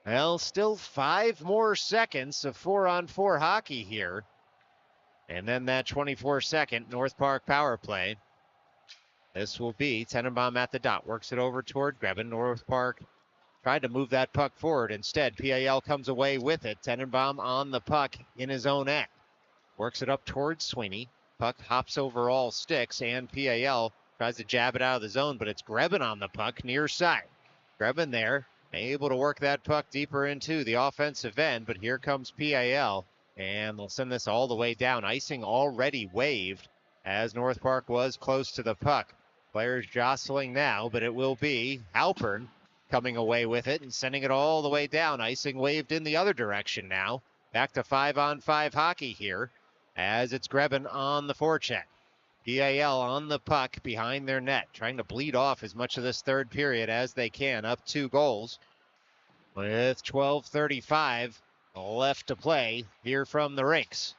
Well, still 5 more seconds of 4-on-4 hockey here. And then that 24-second North Park power play. This will be Tenenbaum at the dot. Works it over toward Grebin. North Park tried to move that puck forward. Instead, PAL comes away with it. Tenenbaum on the puck in his own end. Works it up towards Sweeney. Puck hops over all sticks, and PAL tries to jab it out of the zone, but it's Grebin on the puck near side. Grebin there, able to work that puck deeper into the offensive end, but here comes PAL, and they'll send this all the way down. Icing already waved as North Park was close to the puck. Players jostling now, but it will be Halpern coming away with it and sending it all the way down. Icing waved in the other direction now. Back to 5-on-5 hockey here as it's Grebin on the forecheck. PAL on the puck behind their net, trying to bleed off as much of this third period as they can, up 2 goals with 12:35 left to play here from the RINX.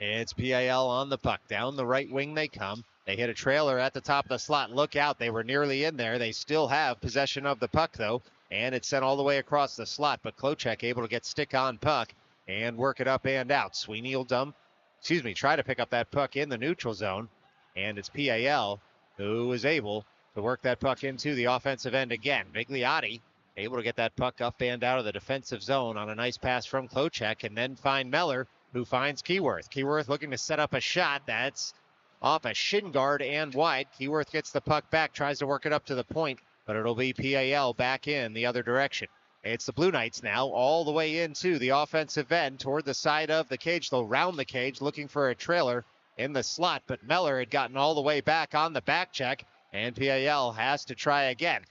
It's PAL on the puck. Down the right wing they come. They hit a trailer at the top of the slot. Look out, they were nearly in there. They still have possession of the puck, though, and it's sent all the way across the slot, but Klocek able to get stick on puck and work it up and out. Sweeney will try to pick up that puck in the neutral zone, and it's PAL who is able to work that puck into the offensive end again. Vigliotti able to get that puck up and out of the defensive zone on a nice pass from Klocek, and then find Meller, who finds Keyworth. Keyworth looking to set up a shot. That's off a shin guard and wide. Keyworth gets the puck back, tries to work it up to the point, but it'll be PAL back in the other direction. It's the Blue Knights now all the way into the offensive end toward the side of the cage. They'll round the cage looking for a trailer in the slot, but Meller had gotten all the way back on the back check, and PAL has to try again.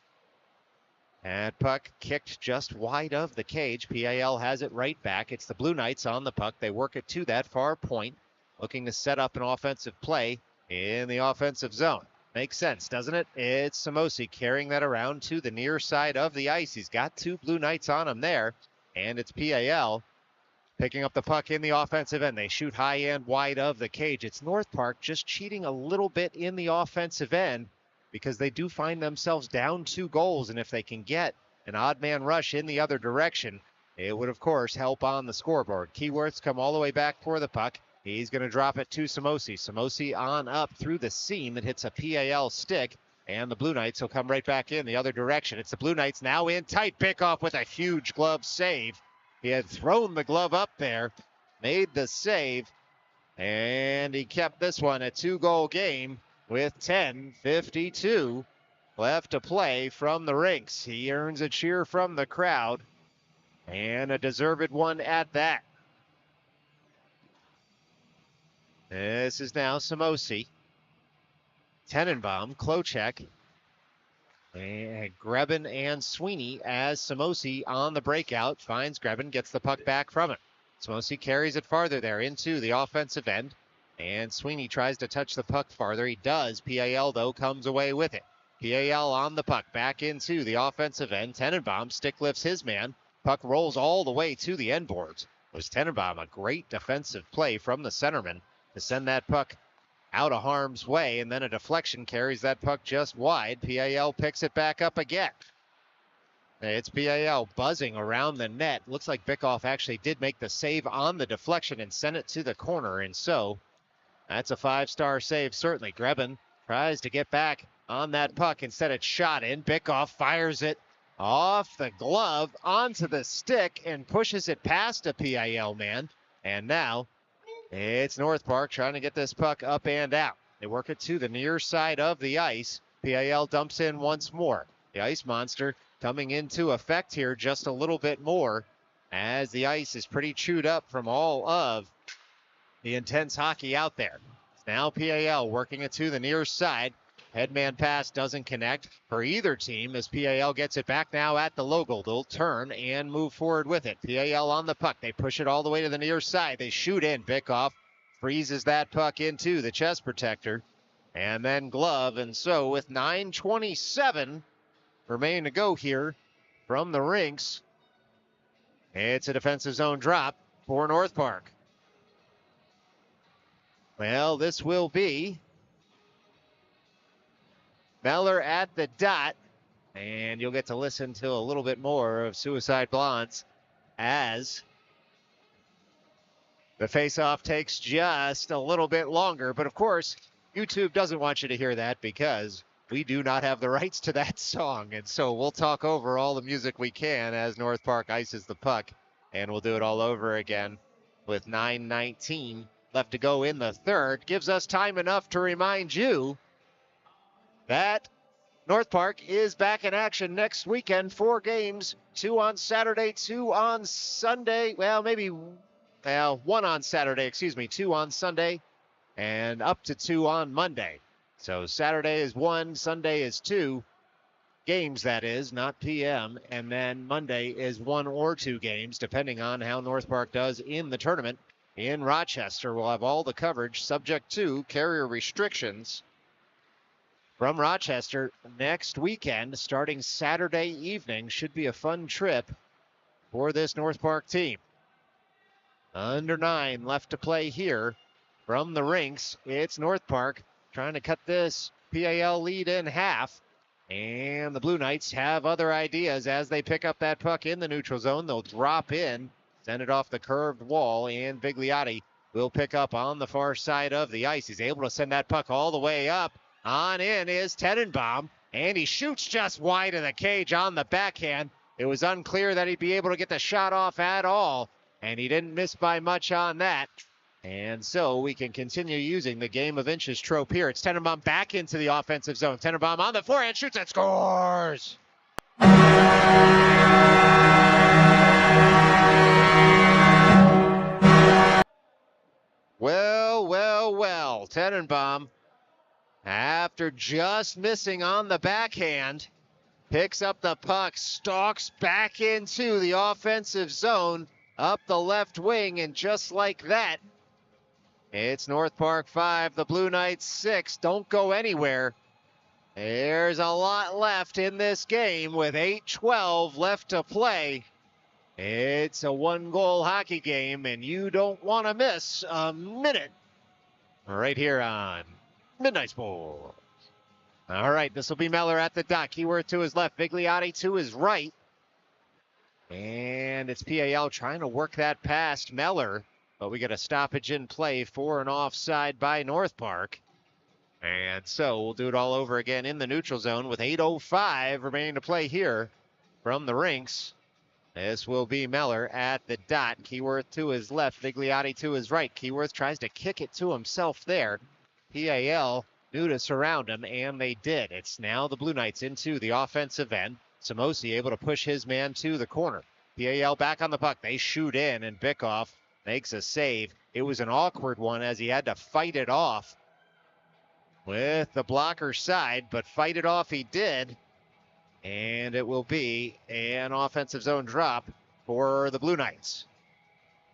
And puck kicked just wide of the cage. PAL has it right back. It's the Blue Knights on the puck. They work it to that far point, looking to set up an offensive play in the offensive zone. Makes sense, doesn't it? It's Samosi carrying that around to the near side of the ice. He's got 2 Blue Knights on him there, and it's PAL picking up the puck in the offensive end. They shoot high and wide of the cage. It's North Park just cheating a little bit in the offensive end because they do find themselves down 2 goals. And if they can get an odd man rush in the other direction, it would, of course, help on the scoreboard. Keyworth's come all the way back for the puck. He's going to drop it to Samosi. Samosi on up through the seam that hits a PAL stick. And the Blue Knights will come right back in the other direction. It's the Blue Knights now in tight. Bickoff with a huge glove save. He had thrown the glove up there, made the save, and he kept this one a 2-goal game with 10:52 left to play from the rinks. He earns a cheer from the crowd, and a deserved one at that. This is now Samosi, Tenenbaum, Klochek, and Grebin and Sweeney as Samosi on the breakout. Finds Grebin, gets the puck back from him. Samosi carries it farther there into the offensive end. And Sweeney tries to touch the puck farther. He does. PAL, though, comes away with it. PAL on the puck back into the offensive end. Tenenbaum stick lifts his man. Puck rolls all the way to the end boards. It was Tenenbaum, a great defensive play from the centerman to send that puck out of harm's way, and then a deflection carries that puck just wide. PAL picks it back up again. It's PAL buzzing around the net. Looks like Bickoff actually did make the save on the deflection and sent it to the corner, and so that's a 5-star save, certainly. Grebin tries to get back on that puck. Instead, it's shot in. Bickoff fires it off the glove onto the stick and pushes it past a PAL man, and now it's North Park trying to get this puck up and out. They work it to the near side of the ice. PAL dumps in once more. The Ice Monster coming into effect here just a little bit more as the ice is pretty chewed up from all of the intense hockey out there. It's now PAL working it to the near side. Headman pass doesn't connect for either team as PAL gets it back now at the logo. They'll turn and move forward with it. PAL on the puck. They push it all the way to the near side. They shoot in. Bickoff freezes that puck into the chest protector and then glove. And so with 9:27 remaining to go here from the rinks, it's a defensive zone drop for North Park. Well, this will be Meller at the dot, and you'll get to listen to a little bit more of Suicide Blondes as the face-off takes just a little bit longer. But of course, YouTube doesn't want you to hear that because we do not have the rights to that song. And so we'll talk over all the music we can as North Park ices the puck, and we'll do it all over again with 9:19 left to go in the third. Gives us time enough to remind you that North Park is back in action next weekend. 4 games, 2 on Saturday, 2 on Sunday. Well, maybe 1 on Saturday, 2 on Sunday, and up to 2 on Monday. So Saturday is 1, Sunday is 2 games, that is, not PM. And then Monday is 1 or 2 games, depending on how North Park does in the tournament. In Rochester, we'll have all the coverage subject to carrier restrictions from Rochester next weekend, starting Saturday evening. Should be a fun trip for this North Park team. Under 9 left to play here from the rinks. It's North Park trying to cut this PAL lead in half. And the Blue Knights have other ideas as they pick up that puck in the neutral zone. They'll drop in, send it off the curved wall, and Bigliotti will pick up on the far side of the ice. He's able to send that puck all the way up. On in is Tenenbaum, and he shoots just wide of the cage on the backhand. It was unclear that he'd be able to get the shot off at all, and he didn't miss by much on that. And so we can continue using the game of inches trope here. It's Tenenbaum back into the offensive zone. Tenenbaum on the forehand, shoots and scores! Well, Tenenbaum, after just missing on the backhand, picks up the puck, stalks back into the offensive zone, up the left wing, and just like that, it's North Park 5, the Blue Knights 6. Don't go anywhere. There's a lot left in this game with 8:12 left to play. It's a one-goal hockey game, and you don't want to miss a minute right here on Midnight Sports. All right, this will be Meller at the dot. Keyworth to his left, Vigliotti to his right. And it's PAL trying to work that past Meller, but we get a stoppage in play for an offside by North Park. And so we'll do it all over again in the neutral zone with 8:05 remaining to play here from the rinks. This will be Meller at the dot. Keyworth to his left, Vigliotti to his right. Keyworth tries to kick it to himself there. PAL knew to surround him, and they did. It's now the Blue Knights into the offensive end. Samosi able to push his man to the corner. PAL back on the puck. They shoot in, and Bickoff makes a save. It was an awkward one as he had to fight it off with the blocker side, but fight it off he did. And it will be an offensive zone drop for the Blue Knights.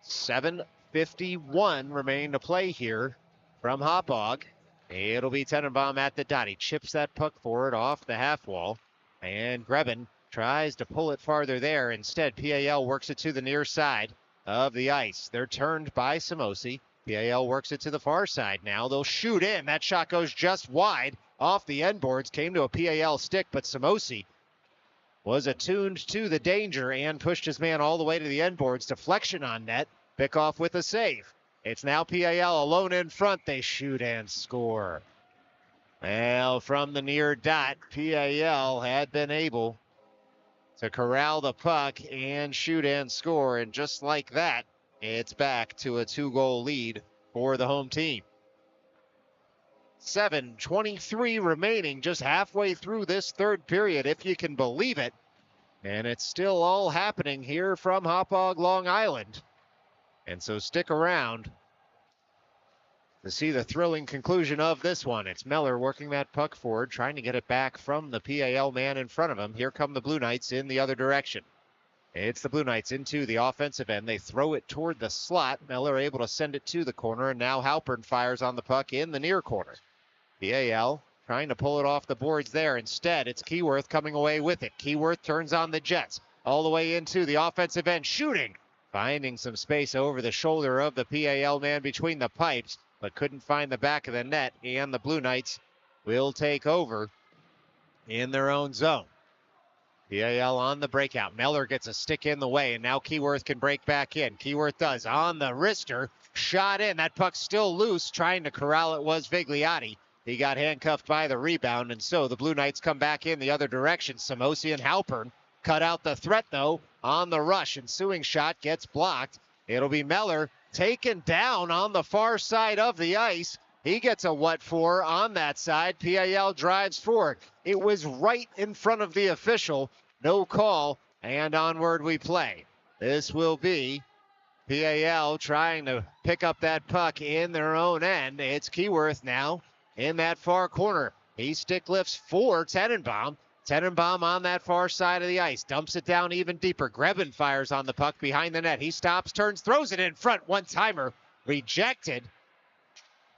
7:51 remaining to play here from Hauppauge. It'll be Tenenbaum at the dot. He chips that puck forward off the half wall. And Grebin tries to pull it farther there. Instead, PAL works it to the near side of the ice. They're turned by Samosi. PAL works it to the far side now. They'll shoot in. That shot goes just wide off the end boards. Came to a PAL stick, but Samosi was attuned to the danger and pushed his man all the way to the end boards. Deflection on net. Bickoff with a save. It's now PAL alone in front. They shoot and score. Well, from the near dot, PAL had been able to corral the puck and shoot and score. And just like that, it's back to a 2-goal lead for the home team. 7:23 remaining, just halfway through this third period, if you can believe it. And it's still all happening here from Hauppauge, Long Island. And so stick around to see the thrilling conclusion of this one. It's Meller working that puck forward, trying to get it back from the PAL man in front of him. Here come the Blue Knights in the other direction. It's the Blue Knights into the offensive end. They throw it toward the slot. Meller able to send it to the corner, and now Halpern fires on the puck in the near corner. PAL trying to pull it off the boards there. Instead, it's Keyworth coming away with it. Keyworth turns on the Jets all the way into the offensive end, shooting, finding some space over the shoulder of the PAL man between the pipes, but couldn't find the back of the net, and the Blue Knights will take over in their own zone. PAL on the breakout. Meller gets a stick in the way, and now Keyworth can break back in. Keyworth does on the wrister. Shot in. That puck's still loose. Trying to corral it was Vigliotti. He got handcuffed by the rebound, and so the Blue Knights come back in the other direction. Samosi and Halpern cut out the threat, though, on the rush. Ensuing shot gets blocked. It'll be Meller taken down on the far side of the ice. He gets a what for on that side. PAL drives forward. It was right in front of the official. No call, and onward we play. This will be PAL trying to pick up that puck in their own end. It's Keyworth now in that far corner. He stick lifts for Tenenbaum. Tenenbaum on that far side of the ice. Dumps it down even deeper. Grebin fires on the puck behind the net. He stops, turns, throws it in front. One-timer rejected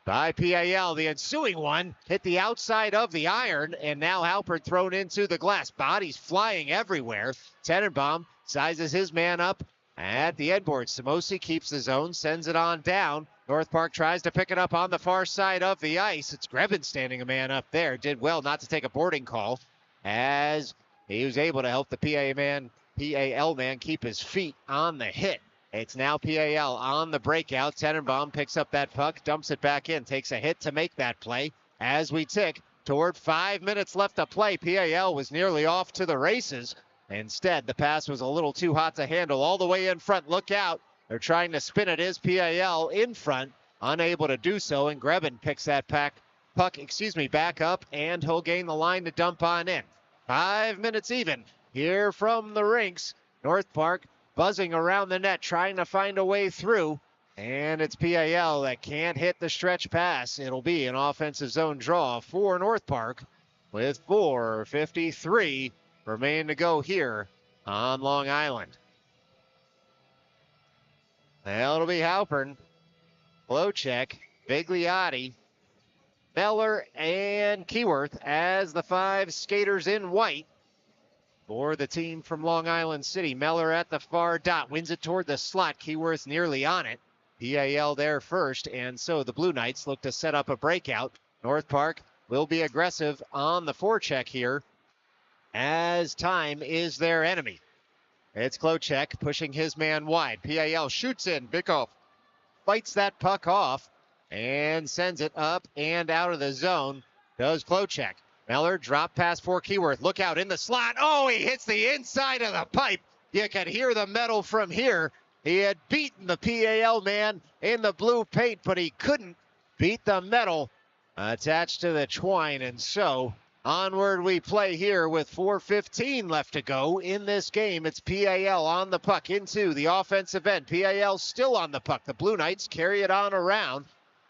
by PAL. The ensuing one hit the outside of the iron, and now Halpern thrown into the glass. Bodies flying everywhere. Tenenbaum sizes his man up at the end board. Samosi keeps the zone, sends it on down. North Park tries to pick it up on the far side of the ice. It's Grebin standing a man up there. Did well not to take a boarding call, as he was able to help the PAL man keep his feet on the hit. It's now PAL on the breakout. Tenenbaum picks up that puck, dumps it back in, takes a hit to make that play. As we tick toward 5 minutes left to play, PAL was nearly off to the races. Instead, the pass was a little too hot to handle. All the way in front, look out. They're trying to spin it. Is PAL in front, unable to do so, and Grebin picks that puck back up, and he'll gain the line to dump on in. 5 minutes even here from the rinks. North Park buzzing around the net, trying to find a way through, and it's PAL that can't hit the stretch pass. It'll be an offensive zone draw for North Park with 4:53 remain to go here on Long Island. Well, it'll be Halpern, Blowcheck, Vigliotti, Meller, and Keyworth as the five skaters in white for the team from Long Island City. Meller at the far dot, wins it toward the slot. Keyworth nearly on it. PAL there first, and so the Blue Knights look to set up a breakout. North Park will be aggressive on the forecheck here, as time is their enemy. It's Klocek pushing his man wide. PAL shoots in. Bikoff fights that puck off and sends it up and out of the zone. Does Klocek. Meller drop pass for Keyworth. Look out in the slot. Oh, he hits the inside of the pipe. You can hear the metal from here. He had beaten the PAL man in the blue paint, but he couldn't beat the metal attached to the twine, and so onward we play here with 4:15 left to go in this game. It's PAL on the puck into the offensive end. PAL still on the puck. The Blue Knights carry it on around,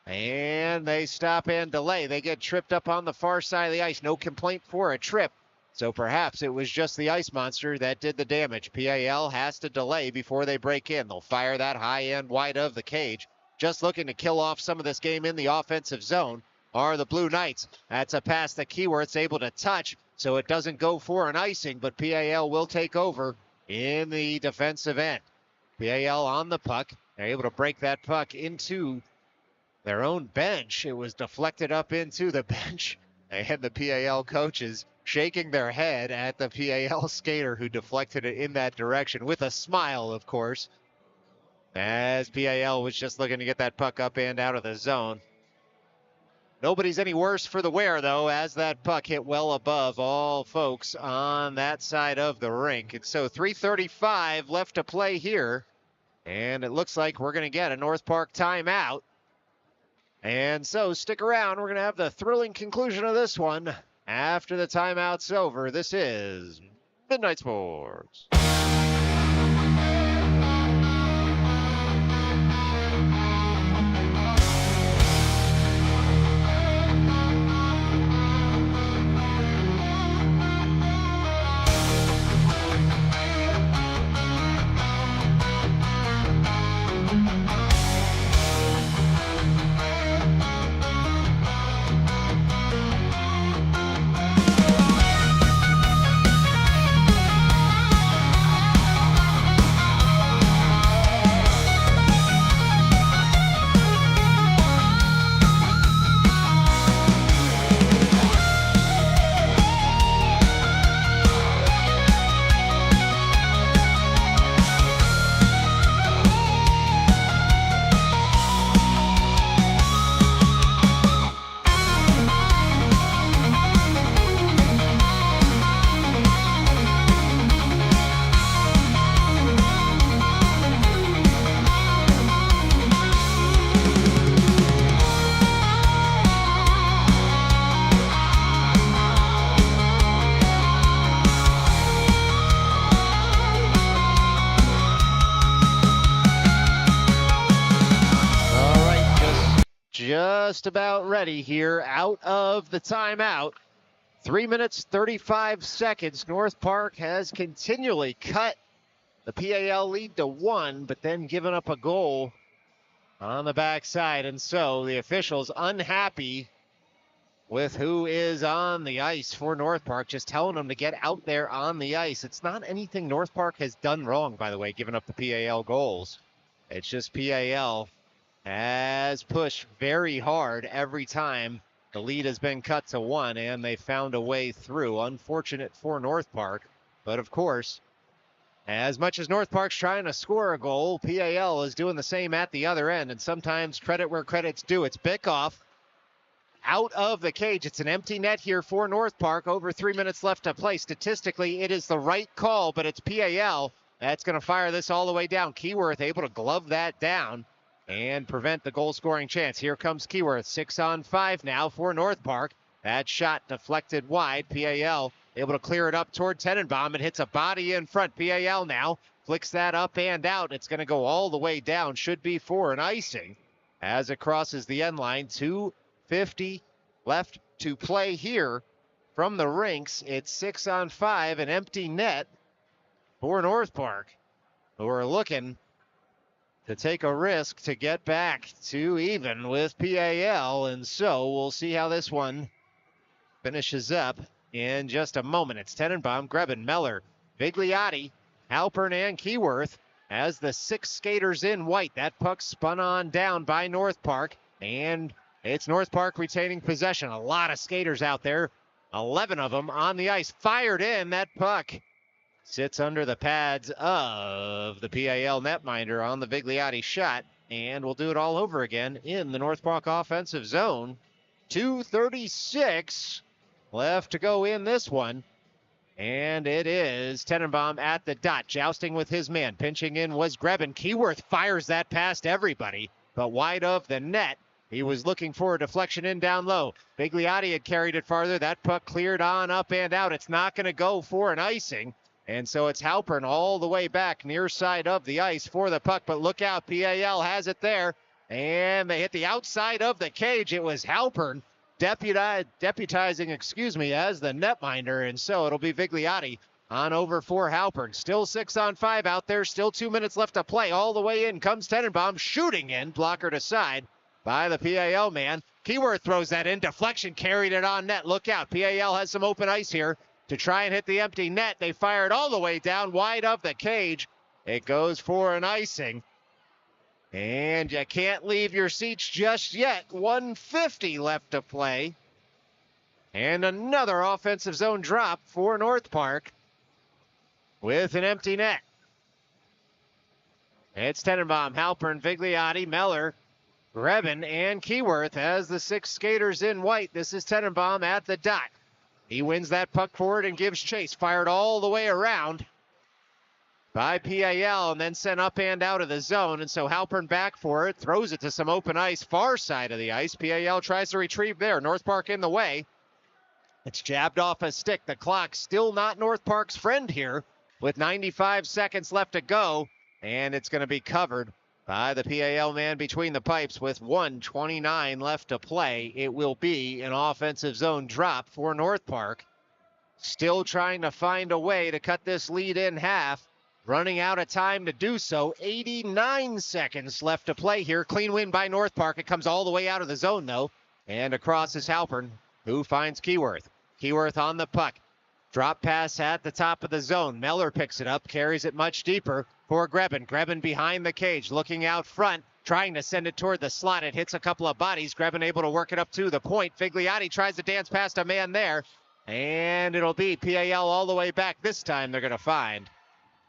and they stop and delay. They get tripped up on the far side of the ice. No complaint for a trip. So perhaps it was just the ice monster that did the damage. PAL has to delay before they break in. They'll fire that high end wide of the cage. Just looking to kill off some of this game in the offensive zone are the Blue Knights. That's a pass that Keyworth's able to touch, so it doesn't go for an icing, but PAL will take over in the defensive end. PAL on the puck. They're able to break that puck into their own bench. It was deflected up into the bench, and the PAL coaches shaking their head at the PAL skater who deflected it in that direction with a smile, of course, as PAL was just looking to get that puck up and out of the zone. Nobody's any worse for the wear, though, as that puck hit well above all folks on that side of the rink. And so 3:35 left to play here, and it looks like we're going to get a North Park timeout. And so stick around. We're going to have the thrilling conclusion of this one after the timeout's over. This is Midnight Sports. Just about ready here out of the timeout. 3 minutes, 35 seconds. North Park has continually cut the PAL lead to 1, but then given up a goal on the backside. And so the officials unhappy with who is on the ice for North Park, just telling them to get out there on the ice. It's not anything North Park has done wrong, by the way, giving up the PAL goals. It's just PAL has pushed very hard every time the lead has been cut to 1, and they found a way through. Unfortunate for North Park, but of course, as much as North Park's trying to score a goal, PAL is doing the same at the other end, and sometimes credit where credit's due. It's Bikoff out of the cage. It's an empty net here for North Park. Over 3 minutes left to play. Statistically, it is the right call, but it's PAL that's going to fire this all the way down. Keyworth able to glove that down and prevent the goal-scoring chance. Here comes Keyworth, 6-on-5 now for North Park. That shot deflected wide. PAL able to clear it up toward Tenenbaum. It hits a body in front. PAL now flicks that up and out. It's going to go all the way down. Should be for an icing as it crosses the end line. 2:50 left to play here from the RINX. It's 6-on-5, an empty net for North Park, who are looking to take a risk to get back to even with PAL. And so we'll see how this one finishes up in just a moment. It's Tenenbaum, Grebin, Meller, Vigliotti, Halpern, and Keyworth as the 6 skaters in white. That puck spun on down by North Park, and it's North Park retaining possession. A lot of skaters out there, 11 of them on the ice. Fired in, that puck sits under the pads of the PAL netminder on the Vigliotti shot, and we'll do it all over again in the North Park offensive zone. 2:36 left to go in this one. And it is Tenenbaum at the dot, jousting with his man. Pinching in was Grebin. Keyworth fires that past everybody, but wide of the net. He was looking for a deflection in down low. Vigliotti had carried it farther. That puck cleared on up and out. It's not going to go for an icing. And so it's Halpern all the way back near side of the ice for the puck. But look out, PAL has it there. And they hit the outside of the cage. It was Halpern deputizing, as the netminder, and so it'll be Vigliotti on over for Halpern. Still 6-on-5 out there, still 2 minutes left to play. All the way in comes Tenenbaum, shooting in, blockered aside by the PAL man. Keyworth throws that in, deflection, carried it on net. Look out, PAL has some open ice here to try and hit the empty net. They fired all the way down, wide of the cage. It goes for an icing. And you can't leave your seats just yet. 1:50 left to play. And another offensive zone drop for North Park with an empty net. It's Tenenbaum, Halpern, Vigliotti, Meller, Grebin, and Keyworth as the 6 skaters in white. This is Tenenbaum at the dot. He wins that puck forward and gives chase. Fired all the way around by PAL and then sent up and out of the zone. And so Halpern back for it, throws it to some open ice, far side of the ice. PAL tries to retrieve there. North Park in the way. It's jabbed off a stick. The clock still not North Park's friend here with 95 seconds left to go. And it's going to be covered by the PAL man between the pipes with 1:29 left to play. It will be an offensive zone drop for North Park. Still trying to find a way to cut this lead in half. Running out of time to do so. 89 seconds left to play here. Clean win by North Park. It comes all the way out of the zone, though. And across is Halpern, who finds Keyworth. Keyworth on the puck. Drop pass at the top of the zone. Meller picks it up, carries it much deeper for Grebin. Grebin behind the cage, looking out front, trying to send it toward the slot. It hits a couple of bodies. Grebin able to work it up to the point. Vigliotti tries to dance past a man there. And it'll be PAL all the way back. This time they're going to find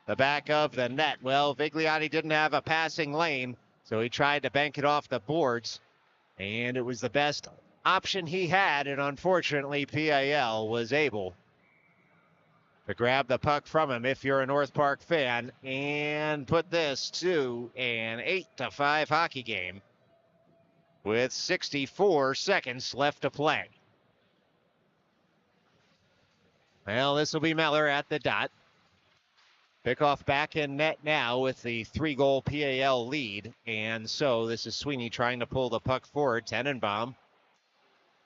the back of the net. Well, Vigliotti didn't have a passing lane, so he tried to bank it off the boards, and it was the best option he had, and unfortunately PAL was able to grab the puck from him if you're a North Park fan and put this to an 8-5 hockey game with 64 seconds left to play. Well, this will be Meller at the dot. Pickoff back in net now with the 3-goal PAL lead. And so this is Sweeney trying to pull the puck forward. Tenenbaum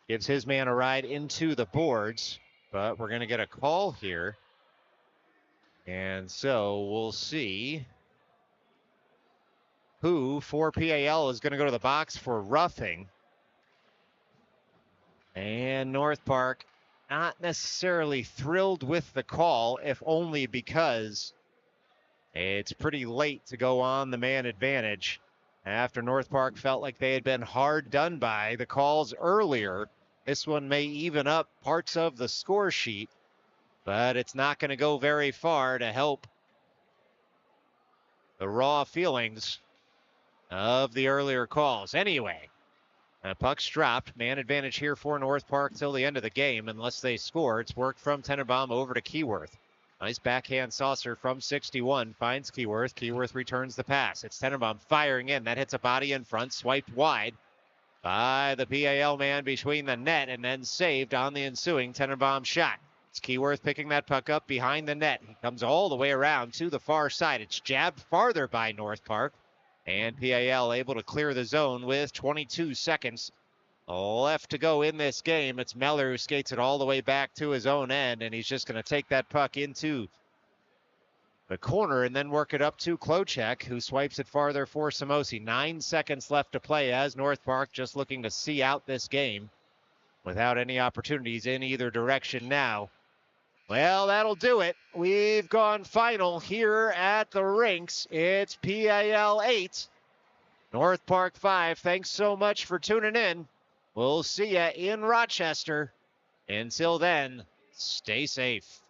gives his man a ride into the boards, but we're going to get a call here. And so we'll see who for PAL is going to go to the box for roughing. And North Park not necessarily thrilled with the call, if only because it's pretty late to go on the man advantage after North Park felt like they had been hard done by the calls earlier. This one may even up parts of the score sheet, but it's not going to go very far to help the raw feelings of the earlier calls. Anyway, puck's dropped. Man advantage here for North Park till the end of the game. Unless they score, it's work from Tenenbaum over to Keyworth. Nice backhand saucer from 61. Finds Keyworth. Keyworth returns the pass. It's Tenenbaum firing in. That hits a body in front. Swiped wide by the PAL man between the net and then saved on the ensuing Tenenbaum shot. It's Keyworth picking that puck up behind the net. He comes all the way around to the far side. It's jabbed farther by North Park. And PAL able to clear the zone with 22 seconds left to go in this game. It's Meller who skates it all the way back to his own end, and he's just going to take that puck into the corner and then work it up to Klochek, who swipes it farther for Samosi. 9 seconds left to play as North Park just looking to see out this game without any opportunities in either direction now. Well, that'll do it. We've gone final here at the RINX. It's PAL 8, North Park 5. Thanks so much for tuning in. We'll see you in Rochester. Until then, stay safe.